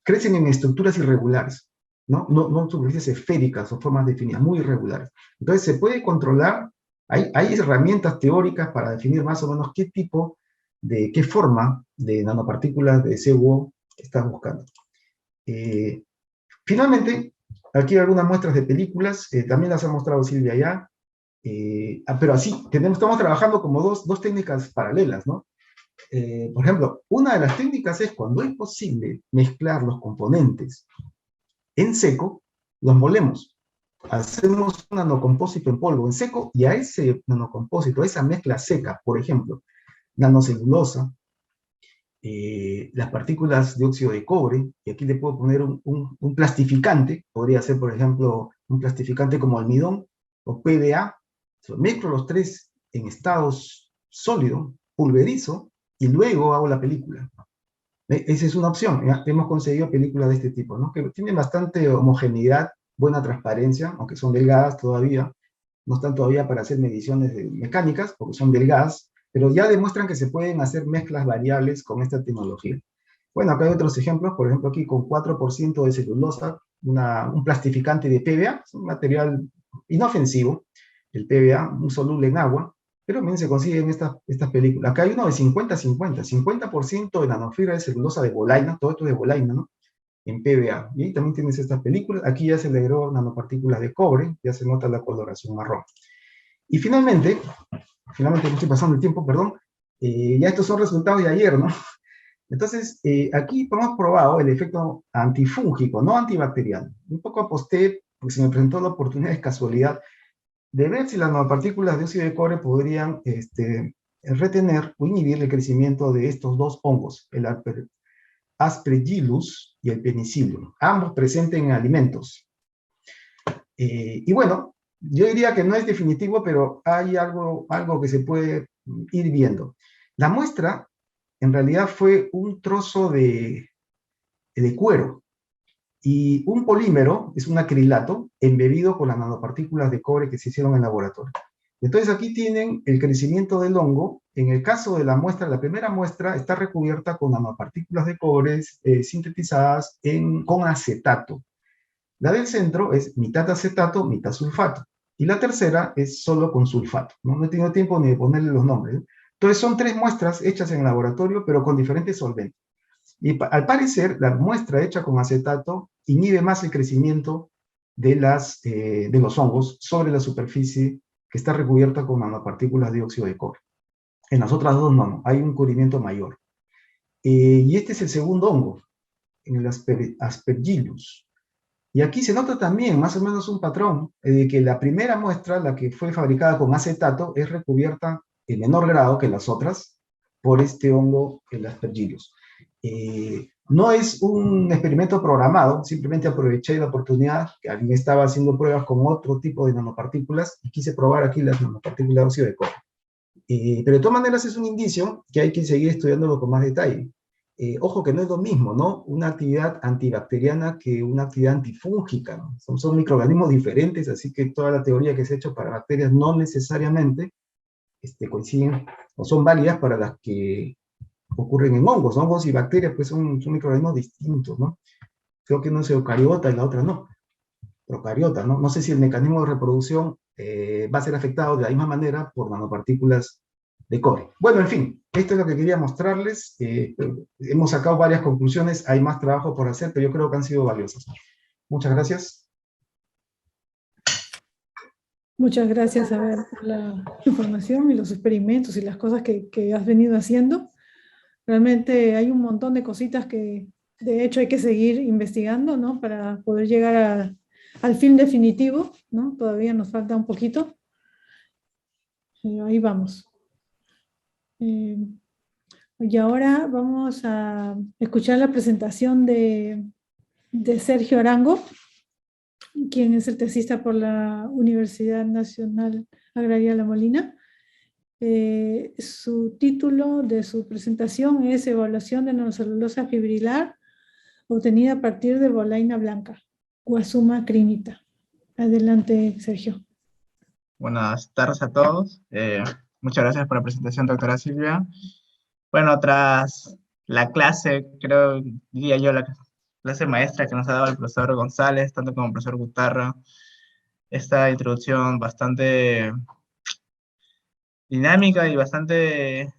crecen en estructuras irregulares, no superficies esféricas o formas definidas, muy irregulares. Entonces se puede controlar. Hay herramientas teóricas para definir más o menos qué forma de nanopartículas de CO estás buscando. Finalmente, aquí hay algunas muestras de películas, también las ha mostrado Silvia ya. Pero así, estamos trabajando como dos técnicas paralelas, ¿no? Por ejemplo, una de las técnicas es cuando es posible mezclar los componentes en seco, los molemos. Hacemos un nanocompósito en polvo en seco y a ese nanocompósito, a esa mezcla seca, por ejemplo, nanocelulosa, las partículas de óxido de cobre, y aquí le puedo poner un plastificante, podría ser, por ejemplo, un plastificante como almidón o PVA, mezclo los tres en estados sólido, pulverizo, y luego hago la película. Esa es una opción. ¿Ya? Hemos conseguido películas de este tipo, ¿no? Que tienen bastante homogeneidad, buena transparencia, aunque son delgadas todavía, no están todavía para hacer mediciones mecánicas, porque son delgadas, pero ya demuestran que se pueden hacer mezclas variables con esta tecnología. Bueno, acá hay otros ejemplos, por ejemplo aquí con 4% de celulosa, un plastificante de PVA, es un material inofensivo, el PVA, un soluble en agua, pero también se consiguen estas películas. Acá hay uno de 50-50, 50% de nanofibra de celulosa de bolaina, todo esto de bolaina, ¿no? En PVA. Y ahí también tienes estas películas. Aquí ya se le agregó nanopartículas de cobre, ya se nota la coloración marrón. Y finalmente me estoy pasando el tiempo, perdón, ya estos son resultados de ayer, ¿no? Entonces, aquí hemos probado el efecto antifúngico, no antibacteriano. Un poco aposté, porque se me presentó la oportunidad de casualidad, de ver si las nanopartículas de óxido de cobre podrían retener o inhibir el crecimiento de estos dos hongos, el Aspergillus y el Penicillium, ambos presentes en alimentos. Y bueno, yo diría que no es definitivo, pero hay algo que se puede ir viendo. La muestra, en realidad, fue un trozo de cuero y un polímero, es un acrilato, embebido con las nanopartículas de cobre que se hicieron en laboratorio. Entonces aquí tienen el crecimiento del hongo. En el caso de la muestra, la primera muestra está recubierta con nanopartículas de cobre sintetizadas con acetato. La del centro es mitad acetato, mitad sulfato. Y la tercera es solo con sulfato. No he tenido tiempo ni de ponerle los nombres. Entonces son 3 muestras hechas en laboratorio, pero con diferentes solventes. Y al parecer, la muestra hecha con acetato inhibe más el crecimiento de los hongos sobre la superficie que está recubierta con nanopartículas de óxido de cobre. En las otras dos no, hay un cubrimiento mayor. Y este es el segundo hongo, en el Aspergillus. Y aquí se nota también más o menos un patrón de que la primera muestra, la que fue fabricada con acetato, es recubierta en menor grado que las otras por este hongo, el Aspergillus. No es un experimento programado, simplemente aproveché la oportunidad que alguien estaba haciendo pruebas con otro tipo de nanopartículas y quise probar aquí las nanopartículas de óxido de cobre. Pero de todas maneras es un indicio que hay que seguir estudiándolo con más detalle. Ojo que no es lo mismo, ¿no? Una actividad antibacteriana que una actividad antifúngica, ¿no? Son microorganismos diferentes, así que toda la teoría que se ha hecho para bacterias no necesariamente coinciden o son válidas para las que ocurren en hongos. Hongos y bacterias pues son microorganismos distintos, ¿no? Creo que uno es eucariota y la otra no, procariota, ¿no? No sé si el mecanismo de reproducción va a ser afectado de la misma manera por nanopartículas de cobre. Bueno, en fin, esto es lo que quería mostrarles. Hemos sacado varias conclusiones, hay más trabajo por hacer, pero yo creo que han sido valiosas. Muchas gracias. Muchas gracias, a ver, por la información y los experimentos y las cosas que has venido haciendo. Realmente hay un montón de cositas que de hecho hay que seguir investigando, ¿no? Para poder llegar al fin definitivo, ¿no? Todavía nos falta un poquito. Ahí vamos. Y ahora vamos a escuchar la presentación de Sergio Arango, quien es el tesista por la Universidad Nacional Agraria La Molina. Su título de su presentación es Evaluación de nanocelulosa fibrilar obtenida a partir de bolaina blanca, Guasuma crinita. Adelante, Sergio. Buenas tardes a todos. Muchas gracias por la presentación, doctora Silvia. Bueno, tras la clase, diría yo, la clase maestra que nos ha dado el profesor González, tanto como el profesor Gutarra, esta introducción bastante dinámica y bastante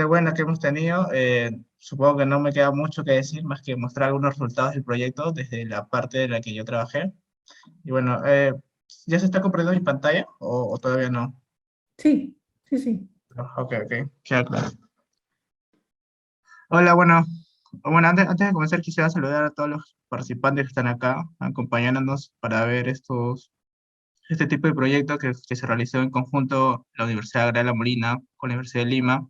buena que hemos tenido. Supongo que no me queda mucho que decir, más que mostrar algunos resultados del proyecto desde la parte de la que yo trabajé. Y bueno, ¿Ya se está compartiendo mi pantalla o todavía no? Sí, sí, sí. Ok, ok, queda claro. Hola, bueno, antes de comenzar quisiera saludar a todos los participantes que están acá, acompañándonos para ver este tipo de proyecto que se realizó en conjunto la Universidad Agraria La Molina con la Universidad de Lima.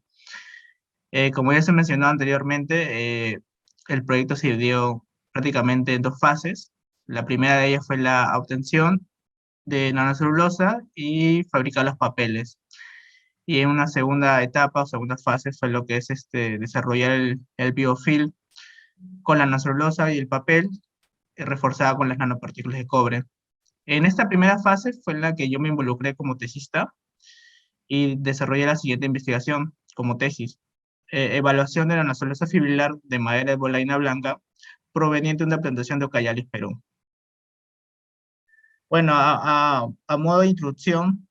Como ya se mencionó anteriormente, el proyecto se dividió prácticamente en dos fases. La primera de ellas fue la obtención de nanocelulosa y fabricar los papeles. Y en una segunda etapa o segunda fase fue lo que es desarrollar el biofilm con la nanocelulosa y el papel, reforzada con las nanopartículas de cobre. En esta primera fase fue en la que yo me involucré como tesista y desarrollé la siguiente investigación como tesis. Evaluación de la nanocelulosa fibrilar de madera de bolaina blanca proveniente de una plantación de Ucayali, Perú. Bueno, a modo de introducción,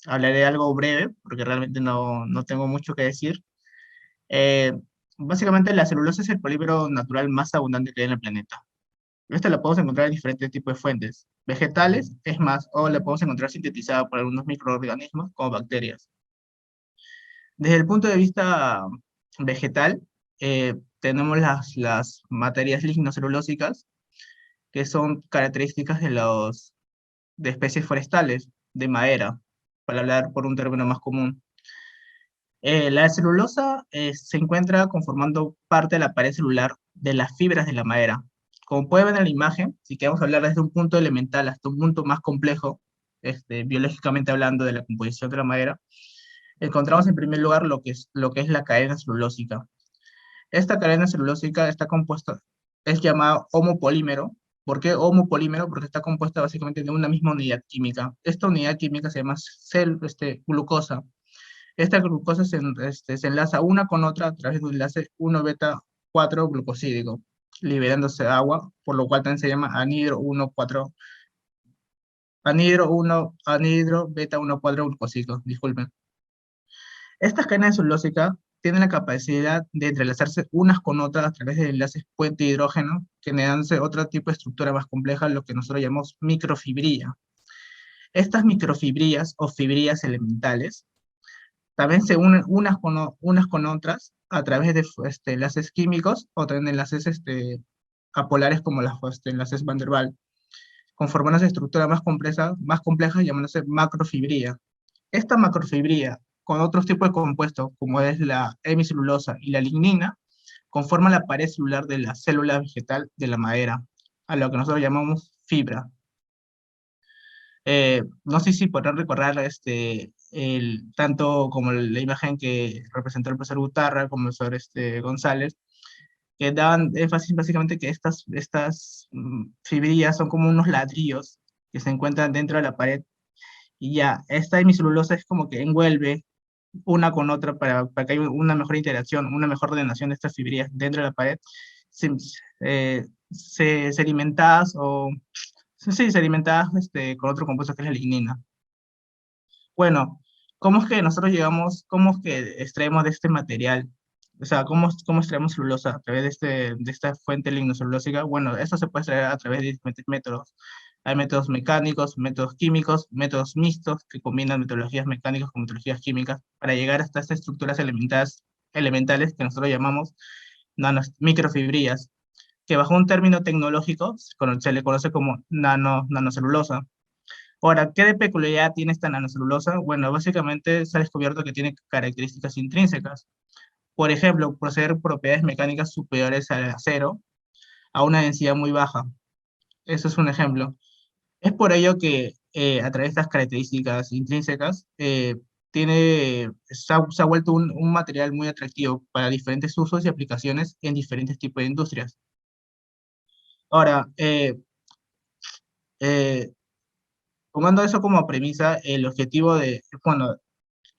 hablaré algo breve, porque realmente no tengo mucho que decir. Eh, Básicamente, la celulosa es el polímero natural más abundante que hay en el planeta. Esta la podemos encontrar en diferentes tipos de fuentes, vegetales, es más, o la podemos encontrar sintetizada por algunos microorganismos como bacterias. Desde el punto de vista vegetal, tenemos las materias lignocelulósicas, que son características de especies forestales, de madera, para hablar por un término más común. La celulosa se encuentra conformando parte de la pared celular de las fibras de la madera. Como pueden ver en la imagen, si queremos hablar desde un punto elemental hasta un punto más complejo, biológicamente hablando de la composición de la madera, encontramos en primer lugar lo que es la cadena celulósica. Esta cadena celulósica está compuesta, es llamada homopolímero. ¿Por qué homopolímero? Porque está compuesta básicamente de una misma unidad química. Esta unidad química se llama glucosa. Esta glucosa se enlaza una con otra a través de un enlace 1-beta 4 glucosídico, liberándose agua, por lo cual también se llama anhidro beta 1,4 glucosídico, disculpen. Estas cadenas celulósicas tienen la capacidad de entrelazarse unas con otras a través de enlaces puente hidrógeno, generándose otro tipo de estructura más compleja, lo que nosotros llamamos microfibría. Estas microfibrillas o fibrillas elementales también se unen unas con otras a través de enlaces químicos o también enlaces apolares como los enlaces Van der Waals, conformando una estructura más compleja llamándose macrofibría. Esta macrofibría, con otros tipos de compuestos, como es la hemicelulosa y la lignina, conforman la pared celular de la célula vegetal de la madera, a lo que nosotros llamamos fibra. No sé si podrán recordar tanto como la imagen que representó el profesor Butarra como el profesor González, que daban énfasis básicamente que estas fibrillas son como unos ladrillos que se encuentran dentro de la pared, y ya, esta hemicelulosa es como que envuelve una con otra para que haya una mejor interacción, una mejor ordenación de estas fibrillas dentro de la pared, sedimentadas o sí, sedimentadas con otro compuesto que es la lignina. Bueno, ¿cómo es que nosotros cómo es que extraemos de este material? O sea, ¿cómo extraemos celulosa a través de esta fuente lignocelulósica? Bueno, esto se puede extraer a través de diferentes métodos. Hay métodos mecánicos, métodos químicos, métodos mixtos que combinan metodologías mecánicas con metodologías químicas para llegar hasta estas estructuras elementales que nosotros llamamos microfibrillas, que bajo un término tecnológico se le conoce como nanocelulosa. Ahora, ¿qué de peculiaridad tiene esta nanocelulosa? Bueno, básicamente se ha descubierto que tiene características intrínsecas. Por ejemplo, poseer propiedades mecánicas superiores al acero a una densidad muy baja. Eso es un ejemplo. Es por ello que a través de estas características intrínsecas se ha vuelto un material muy atractivo para diferentes usos y aplicaciones en diferentes tipos de industrias. Ahora, tomando eso como premisa, el objetivo bueno,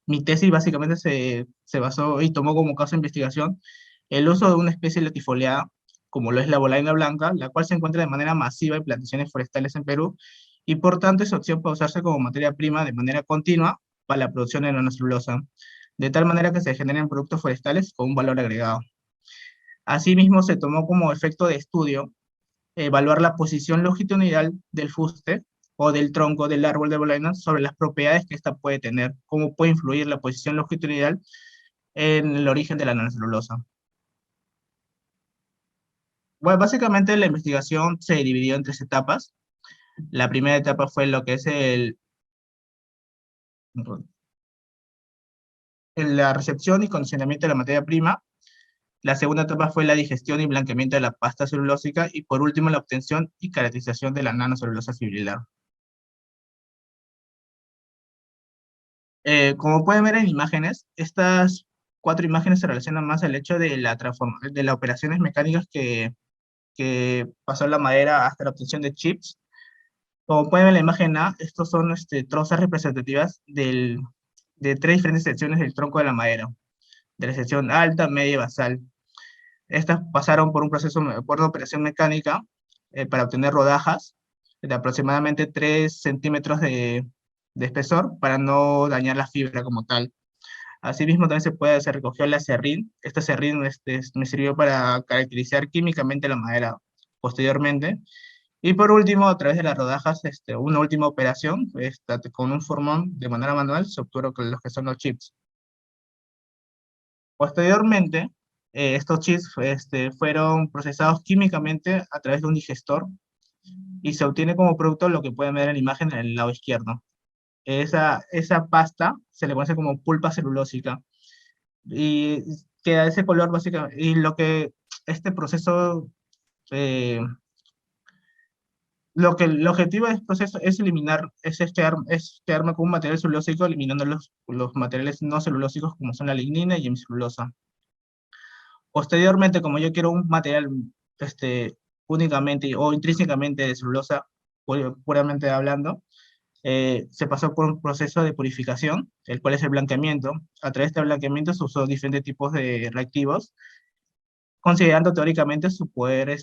mi tesis básicamente se basó y tomó como caso de investigación el uso de una especie latifoliada, como lo es la bolaina blanca, la cual se encuentra de manera masiva en plantaciones forestales en Perú, y por tanto esa opción puede usarse como materia prima de manera continua para la producción de nanocelulosa, de tal manera que se generen productos forestales con un valor agregado. Asimismo, se tomó como efecto de estudio evaluar la posición longitudinal del fuste o del tronco del árbol de bolaina sobre las propiedades que ésta puede tener, cómo puede influir la posición longitudinal en el origen de la nanocelulosa. Bueno, básicamente la investigación se dividió en 3 etapas. La primera etapa fue lo que es la recepción y condicionamiento de la materia prima. La segunda etapa fue la digestión y blanqueamiento de la pasta celulósica, y por último la obtención y caracterización de la nanocelulosa fibrilar. Como pueden ver en imágenes, estas 4 imágenes se relacionan más al hecho de de las operaciones mecánicas que pasó la madera hasta la obtención de chips. Como pueden ver en la imagen A, estos son trozas representativas de 3 diferentes secciones del tronco de la madera, de la sección alta, media y basal. Estas pasaron por por una operación mecánica para obtener rodajas de aproximadamente 3 centímetros de espesor para no dañar la fibra como tal. Asimismo, también se recogió la serrín. Esta serrín me sirvió para caracterizar químicamente la madera posteriormente. Y por último, a través de las rodajas, una última operación, con un formón de manera manual, se obtuvieron los que son los chips. Posteriormente, estos chips fueron procesados químicamente a través de un digestor y se obtiene como producto lo que pueden ver en la imagen en el lado izquierdo. Esa pasta se le conoce como pulpa celulósica y queda ese color básicamente. Y lo que este proceso, el objetivo de este proceso es eliminar, es quedarme con un material celulósico eliminando los materiales no celulósicos como son la lignina y hemicelulosa. Posteriormente, como yo quiero un material únicamente o intrínsecamente de celulosa, puramente hablando, se pasó por un proceso de purificación, el cual es el blanqueamiento. A través de este blanqueamiento se usó diferentes tipos de reactivos, considerando teóricamente su poder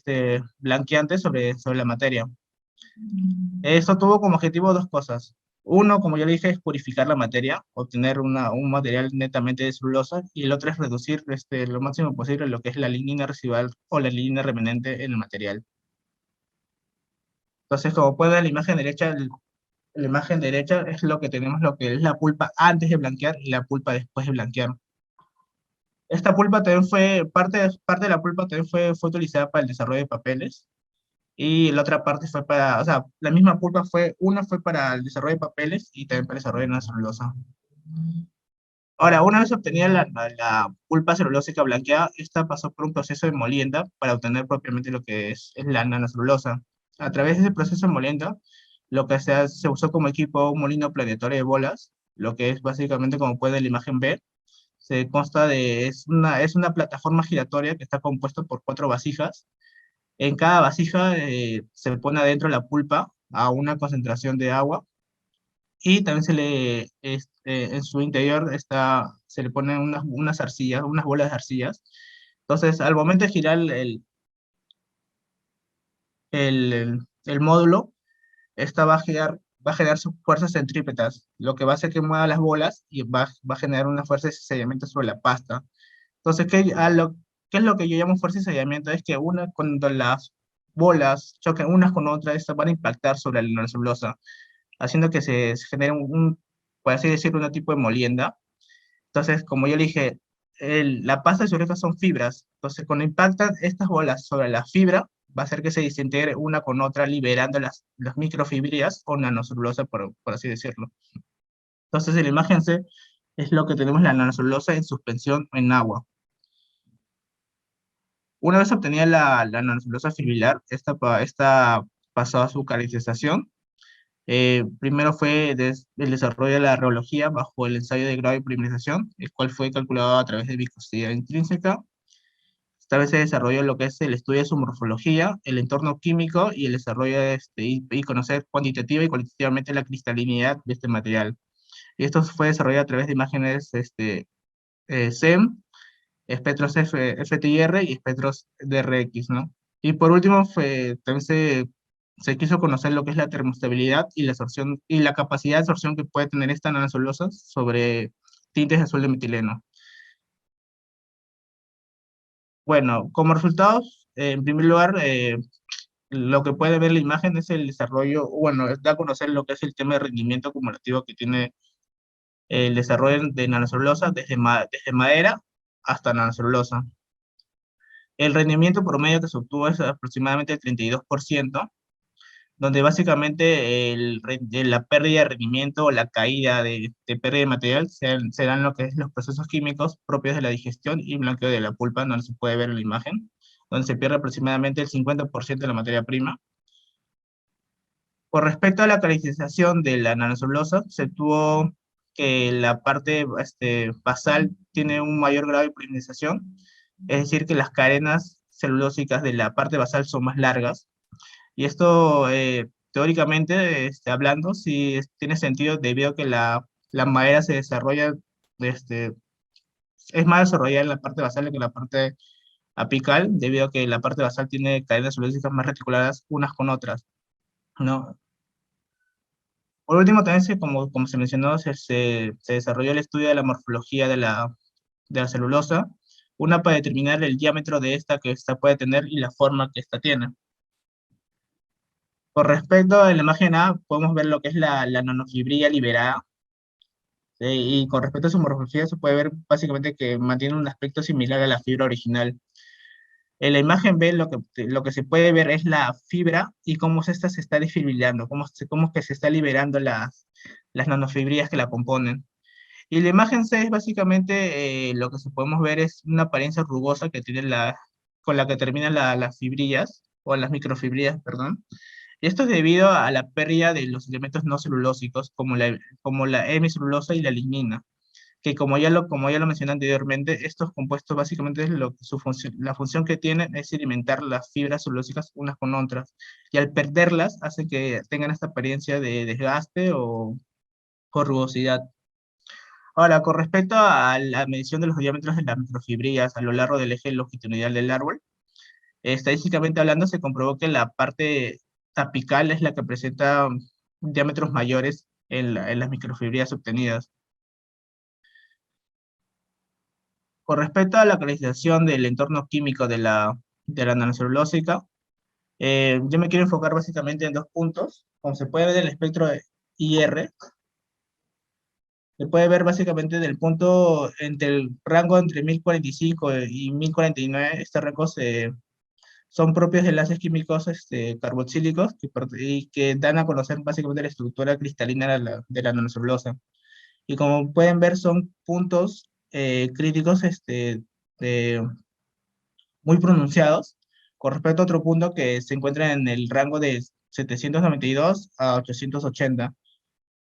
blanqueante sobre la materia. Esto tuvo como objetivo 2 cosas. Uno, como ya le dije, es purificar la materia, obtener un material netamente de celulosa, y el otro es reducir lo máximo posible lo que es la lignina residual o la lignina remanente en el material. Entonces, como pueden ver en la imagen derecha es lo que tenemos, lo que es la pulpa antes de blanquear y la pulpa después de blanquear. Esta pulpa también parte de la pulpa también fue utilizada para el desarrollo de papeles, y la otra parte fue o sea, la misma pulpa una fue para el desarrollo de papeles y también para el desarrollo de la celulosa. Ahora, una vez obtenida la pulpa celulósica blanqueada, esta pasó por un proceso de molienda para obtener propiamente lo que es la nanocelulosa. A través de ese proceso de molienda, lo que se usó como equipo un molino planetario de bolas, lo que es básicamente, como puede en la imagen ver, es una plataforma giratoria que está compuesta por 4 vasijas. En cada vasija se pone adentro la pulpa a una concentración de agua, y también en su interior se le ponen unas arcillas, unas bolas de arcillas. Entonces, al momento de girar el módulo, esta va a generar sus fuerzas centrípetas, lo que va a hacer que mueva las bolas y va a generar una fuerza de sellamiento sobre la pasta. Entonces, ¿qué es lo que yo llamo fuerza de sellamiento? Es que cuando las bolas choquen unas con otras, estas van a impactar sobre la celulosa, haciendo que se genere por así decirlo, un tipo de molienda. Entonces, como yo le dije, la pasta de celulosa son fibras. Entonces, cuando impactan estas bolas sobre la fibra, va a hacer que se desintegre una con otra, liberando las microfibrillas o nanocelulosa, por así decirlo. Entonces, en la imagen C es lo que tenemos, la nanocelulosa en suspensión en agua. Una vez obtenida la nanocelulosa fibrilar, esta pasó a su caracterización. Primero fue el desarrollo de la reología bajo el ensayo de grado de polimerización, el cual fue calculado a través de viscosidad intrínseca. Esta vez se desarrolló lo que es el estudio de su morfología, el entorno químico y el desarrollo y conocer cuantitativa y cualitativamente la cristalinidad de este material. Y esto fue desarrollado a través de imágenes SEM, espectros FTIR y espectros DRX, ¿no? Y por último, también se quiso conocer lo que es la termostabilidad y la absorción y la capacidad de absorción que puede tener esta nanocelulosa sobre tintes de azul de metileno. Bueno, como resultados, en primer lugar, lo que puede ver la imagen es el desarrollo, bueno, da a conocer lo que es el tema de rendimiento acumulativo que tiene el desarrollo de nanocelulosa desde madera hasta nanocelulosa. El rendimiento promedio que se obtuvo es aproximadamente el 32%, donde básicamente la pérdida de rendimiento o la caída de pérdida de material se dan lo que es los procesos químicos propios de la digestión y blanqueo de la pulpa, donde se puede ver en la imagen, donde se pierde aproximadamente el 50% de la materia prima. Con respecto a la calcificación de la nanocelulosa, se tuvo que la parte basal tiene un mayor grado de polinización, es decir, que las cadenas celulósicas de la parte basal son más largas, y esto, teóricamente, hablando, sí tiene sentido debido a que la madera se desarrolla, este, es más desarrollada en la parte basal que en la parte apical, debido a que la parte basal tiene cadenas celulósicas más reticuladas unas con otras, ¿no? Por último, también como se mencionó, se desarrolló el estudio de la morfología de la celulosa, una para determinar el diámetro de esta que esta puede tener y la forma que esta tiene. Con respecto a la imagen A, podemos ver lo que es la nanofibrilla liberada, ¿sí? Y con respecto a su morfología, se puede ver básicamente que mantiene un aspecto similar a la fibra original. En la imagen B, lo que se puede ver es la fibra y cómo esta se está desfibrilando, cómo es que se está liberando las nanofibrillas que la componen. Y la imagen C es básicamente lo que se podemos ver es una apariencia rugosa que tiene con la que terminan las fibrillas, o las microfibrillas, perdón. Y esto es debido a la pérdida de los elementos no celulósicos, como la hemicelulosa y la lignina, que como ya lo mencioné anteriormente, estos compuestos básicamente la función que tienen es alimentar las fibras celulósicas unas con otras, y al perderlas hacen que tengan esta apariencia de desgaste o rugosidad. Ahora, con respecto a la medición de los diámetros de las microfibrillas a lo largo del eje longitudinal del árbol, estadísticamente hablando, se comprobó que la parte apical es la que presenta diámetros mayores en las microfibrillas obtenidas. Con respecto a la caracterización del entorno químico de la nanocelulósica, yo me quiero enfocar básicamente en dos puntos. Como se puede ver en el espectro de IR, se puede ver básicamente del punto entre el rango entre 1045 y 1049, este rango son propios de enlaces químicos carboxílicos y que dan a conocer básicamente la estructura cristalina de la nanocelulosa. Y como pueden ver, son puntos críticos de- muy pronunciados con respecto a otro punto que se encuentra en el rango de 792 a 880,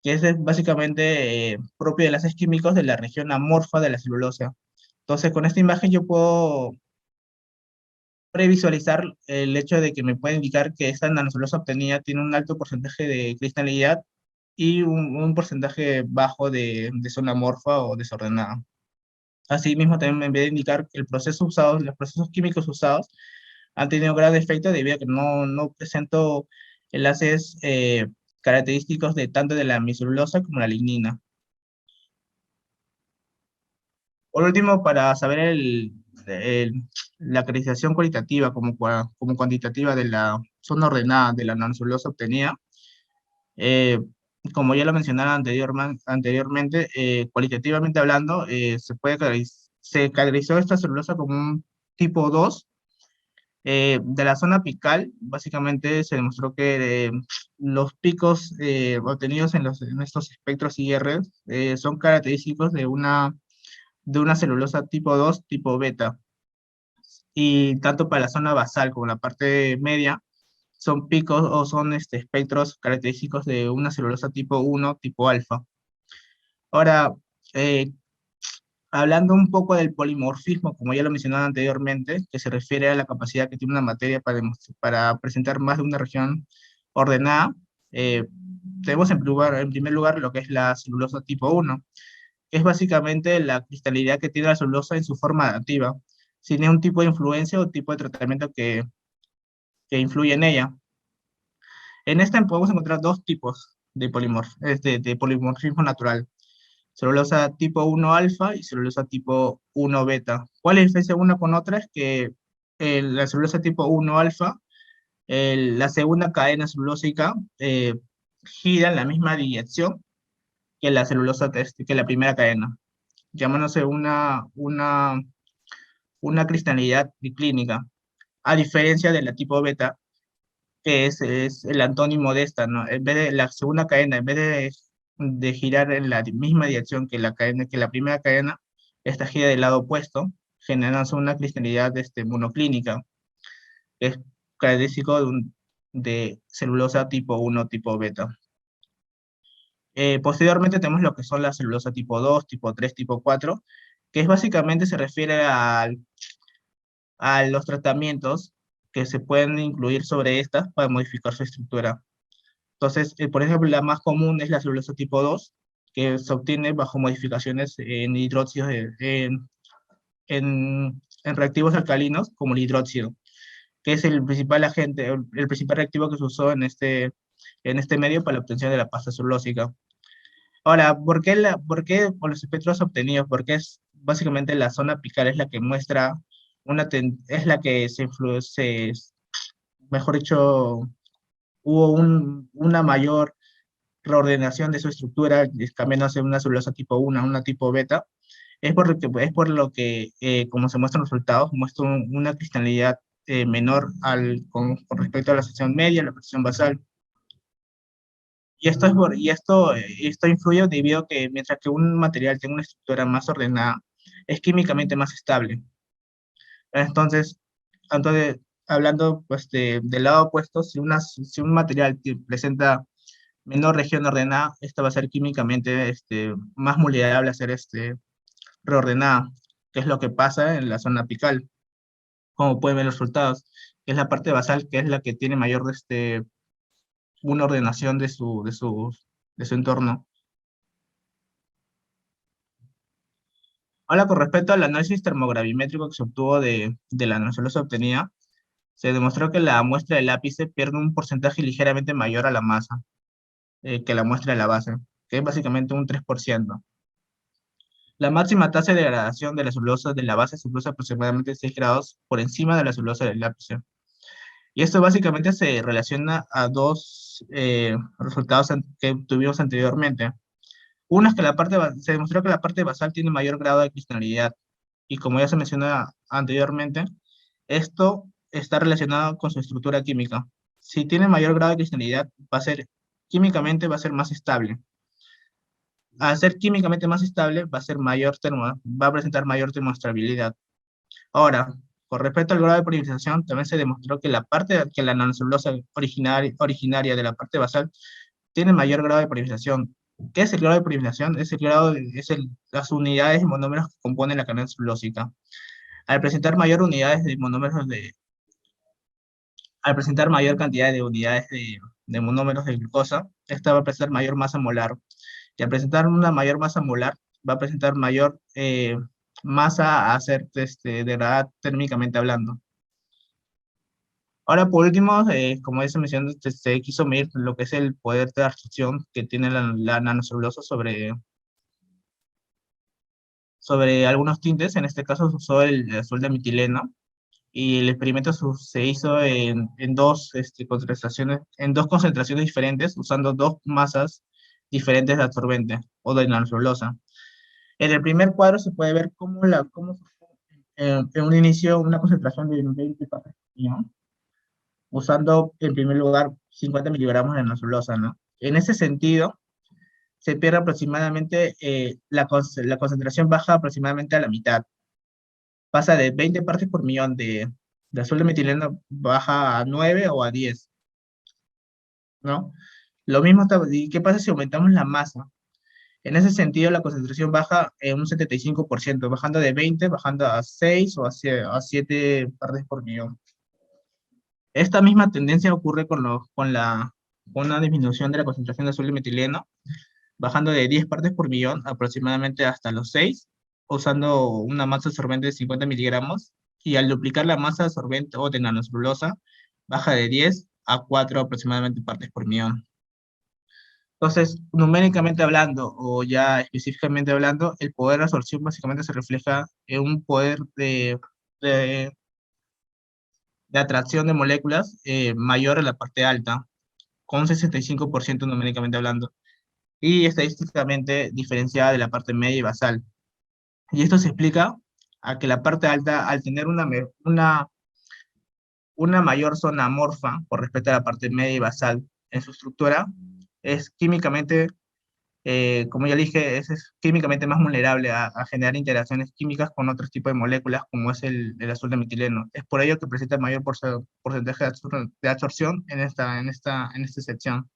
que es básicamente propio de enlaces químicos de la región amorfa de la celulosa. Entonces, con esta imagen yo puedo previsualizar el hecho de que me puede indicar que esta nanocelulosa obtenida tiene un alto porcentaje de cristalinidad y un porcentaje bajo de zona amorfa o desordenada. Asimismo, también me debe indicar que los procesos químicos usados han tenido gran efecto debido a que no presento enlaces característicos de tanto de la hemicelulosa como la lignina. Por último, para saber la caracterización cualitativa como cuantitativa de la zona ordenada de la nanocelulosa obtenida, eh, como ya lo mencionaba anteriormente, cualitativamente hablando, se categorizó esta celulosa como un tipo 2. De la zona apical, básicamente se demostró que los picos obtenidos en estos espectros IR son característicos de una celulosa tipo 2, tipo beta. Y tanto para la zona basal como la parte media, son picos o son espectros característicos de una celulosa tipo 1, tipo alfa. Ahora, eh, hablando un poco del polimorfismo, como ya lo mencionaba anteriormente, que se refiere a la capacidad que tiene una materia para presentar más de una región ordenada, tenemos en primer lugar lo que es la celulosa tipo 1, que es básicamente la cristalinidad que tiene la celulosa en su forma adaptiva, sin ningún tipo de influencia o tipo de tratamiento que influye en ella. En esta podemos encontrar dos tipos de polimorfismo natural: celulosa tipo 1 alfa y celulosa tipo 1 beta. ¿Cuál es la diferencia una con otra? Es que la celulosa tipo 1 alfa La segunda cadena celulósica gira en la misma dirección que la celulosa, que la primera cadena, llamándose una cristalinidad clínica, a diferencia de la tipo beta, que es el antónimo de esta, ¿no? En vez de la segunda cadena, en vez de girar en la misma dirección que la cadena, que la primera cadena, esta gira del lado opuesto, generándose una cristalinidad monoclínica, que es característico de celulosa tipo 1, tipo beta. Posteriormente tenemos lo que son la celulosa tipo 2, tipo 3, tipo 4, que es básicamente se refiere a los tratamientos que se pueden incluir sobre estas para modificar su estructura. Entonces, por ejemplo, la más común es la celulosa tipo 2, que se obtiene bajo modificaciones en hidróxidos, en reactivos alcalinos, como el hidróxido, que es el principal agente, el principal reactivo que se usó en este medio para la obtención de la pasta celulósica. Ahora, ¿por qué con los espectros obtenidos? Porque es básicamente la zona apical es la que muestra es la que mejor dicho, hubo una mayor reordenación de su estructura, cambiándose de una celulosa tipo 1 a una tipo beta. Es por lo que como se muestran los resultados, muestra una cristalinidad menor con respecto a la sección media, la sección basal. Esto influye debido a que mientras que un material tenga una estructura más ordenada, es químicamente más estable. Entonces, hablando pues, del lado opuesto, si un material presenta menor región ordenada, esta va a ser químicamente más vulnerable a ser reordenada, que es lo que pasa en la zona apical, como pueden ver los resultados, que es la parte basal, que es la que tiene mayor una ordenación de su entorno. Ahora, con respecto al análisis termogravimétrico que se obtuvo de la nanocelulosa obtenida, se demostró que la muestra del ápice pierde un porcentaje ligeramente mayor a la masa que la muestra de la base, que es básicamente un 3%. La máxima tasa de degradación de la celulosa de la base se produce aproximadamente 6 grados por encima de la celulosa del ápice. Y esto básicamente se relaciona a dos resultados que tuvimos anteriormente. Uno es que se demostró que la parte basal tiene mayor grado de cristalinidad, y como ya se mencionó anteriormente, esto está relacionado con su estructura química. Si tiene mayor grado de cristalinidad, químicamente va a ser más estable. Al ser químicamente más estable, va a presentar mayor termoestabilidad. Ahora, con respecto al grado de polinización, también se demostró que la nanocelulosa originaria de la parte basal tiene mayor grado de polinización. ¿Qué es el grado de polinización? Las unidades de monómeros que componen la cadena celulósica. Al presentar mayor cantidad de unidades de monómeros de glucosa, esta va a presentar mayor masa molar. Y al presentar una mayor masa molar, va a presentar mayor masa a ser degradada térmicamente hablando. Ahora, por último, como ya se mencionó, se quiso medir lo que es el poder de absorción que tiene la nanocelulosa sobre algunos tintes. En este caso se usó el azul de metileno, y el experimento se hizo en dos concentraciones diferentes, usando dos masas diferentes de absorbente o de nanocelulosa. En el primer cuadro se puede ver cómo en un inicio una concentración de 20 partes por millón, usando en primer lugar 50 miligramos de nanocelulosa, ¿no? En ese sentido, se pierde aproximadamente, la concentración baja aproximadamente a la mitad. Pasa de 20 partes por millón de azul de metileno, baja a 9 o a 10, ¿no? Lo mismo ¿y qué pasa si aumentamos la masa? En ese sentido, la concentración baja en un 75%, bajando de 20, bajando a 6 o a 7 partes por millón. Esta misma tendencia ocurre con una disminución de la concentración de azul de metileno, bajando de 10 partes por millón aproximadamente hasta los 6, usando una masa absorbente de 50 miligramos, y al duplicar la masa absorbente o de nanocelulosa, baja de 10 a 4 aproximadamente partes por millón. Entonces, numéricamente hablando, o ya específicamente hablando, el poder de absorción básicamente se refleja en un poder de de atracción de moléculas mayor en la parte alta, con 65% numéricamente hablando, y estadísticamente diferenciada de la parte media y basal. Y esto se explica a que la parte alta, al tener una mayor zona amorfa con respecto a la parte media y basal en su estructura, es químicamente, como ya dije, es químicamente más vulnerable a generar interacciones químicas con otros tipos de moléculas, como es el azul de metileno. Es por ello que presenta mayor porcentaje de absorción en esta sección.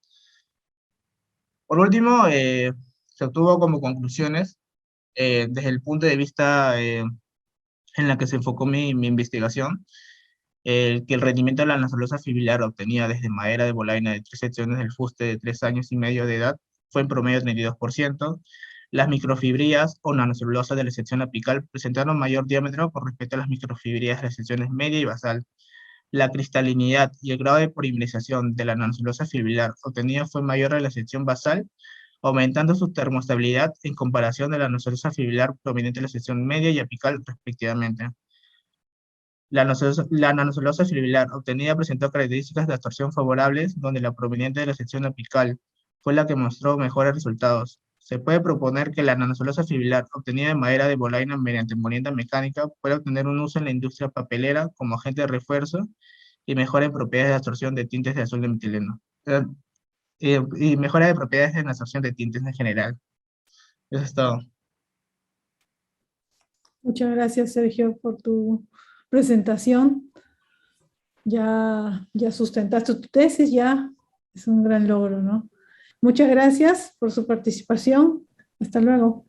Por último, se obtuvo como conclusiones, desde el punto de vista en la que se enfocó mi investigación, que el rendimiento de la nanocelulosa fibrilar obtenida desde madera de bolaina de 3 secciones del fuste de 3 años y medio de edad fue en promedio 32%. Las microfibrillas o nanocelulosas de la sección apical presentaron mayor diámetro con respecto a las microfibrillas de las secciones media y basal. La cristalinidad y el grado de polimerización de la nanocelulosa fibrilar obtenida fue mayor en la sección basal, aumentando su termostabilidad en comparación de la nanocelulosa fibrilar proveniente de la sección media y apical respectivamente. La nanocelulosa fibrilar obtenida presentó características de absorción favorables, donde la proveniente de la sección apical fue la que mostró mejores resultados. Se puede proponer que la nanocelulosa fibrilar obtenida de madera de bolaina mediante molienda mecánica pueda obtener un uso en la industria papelera como agente de refuerzo y mejora en propiedades de absorción de tintes de azul de metileno. Y mejora de propiedades en la absorción de tintes en general. Eso es todo. Muchas gracias, Sergio, por tu presentación. Ya sustentaste tu tesis, ya es un gran logro, ¿no? Muchas gracias por su participación. Hasta luego.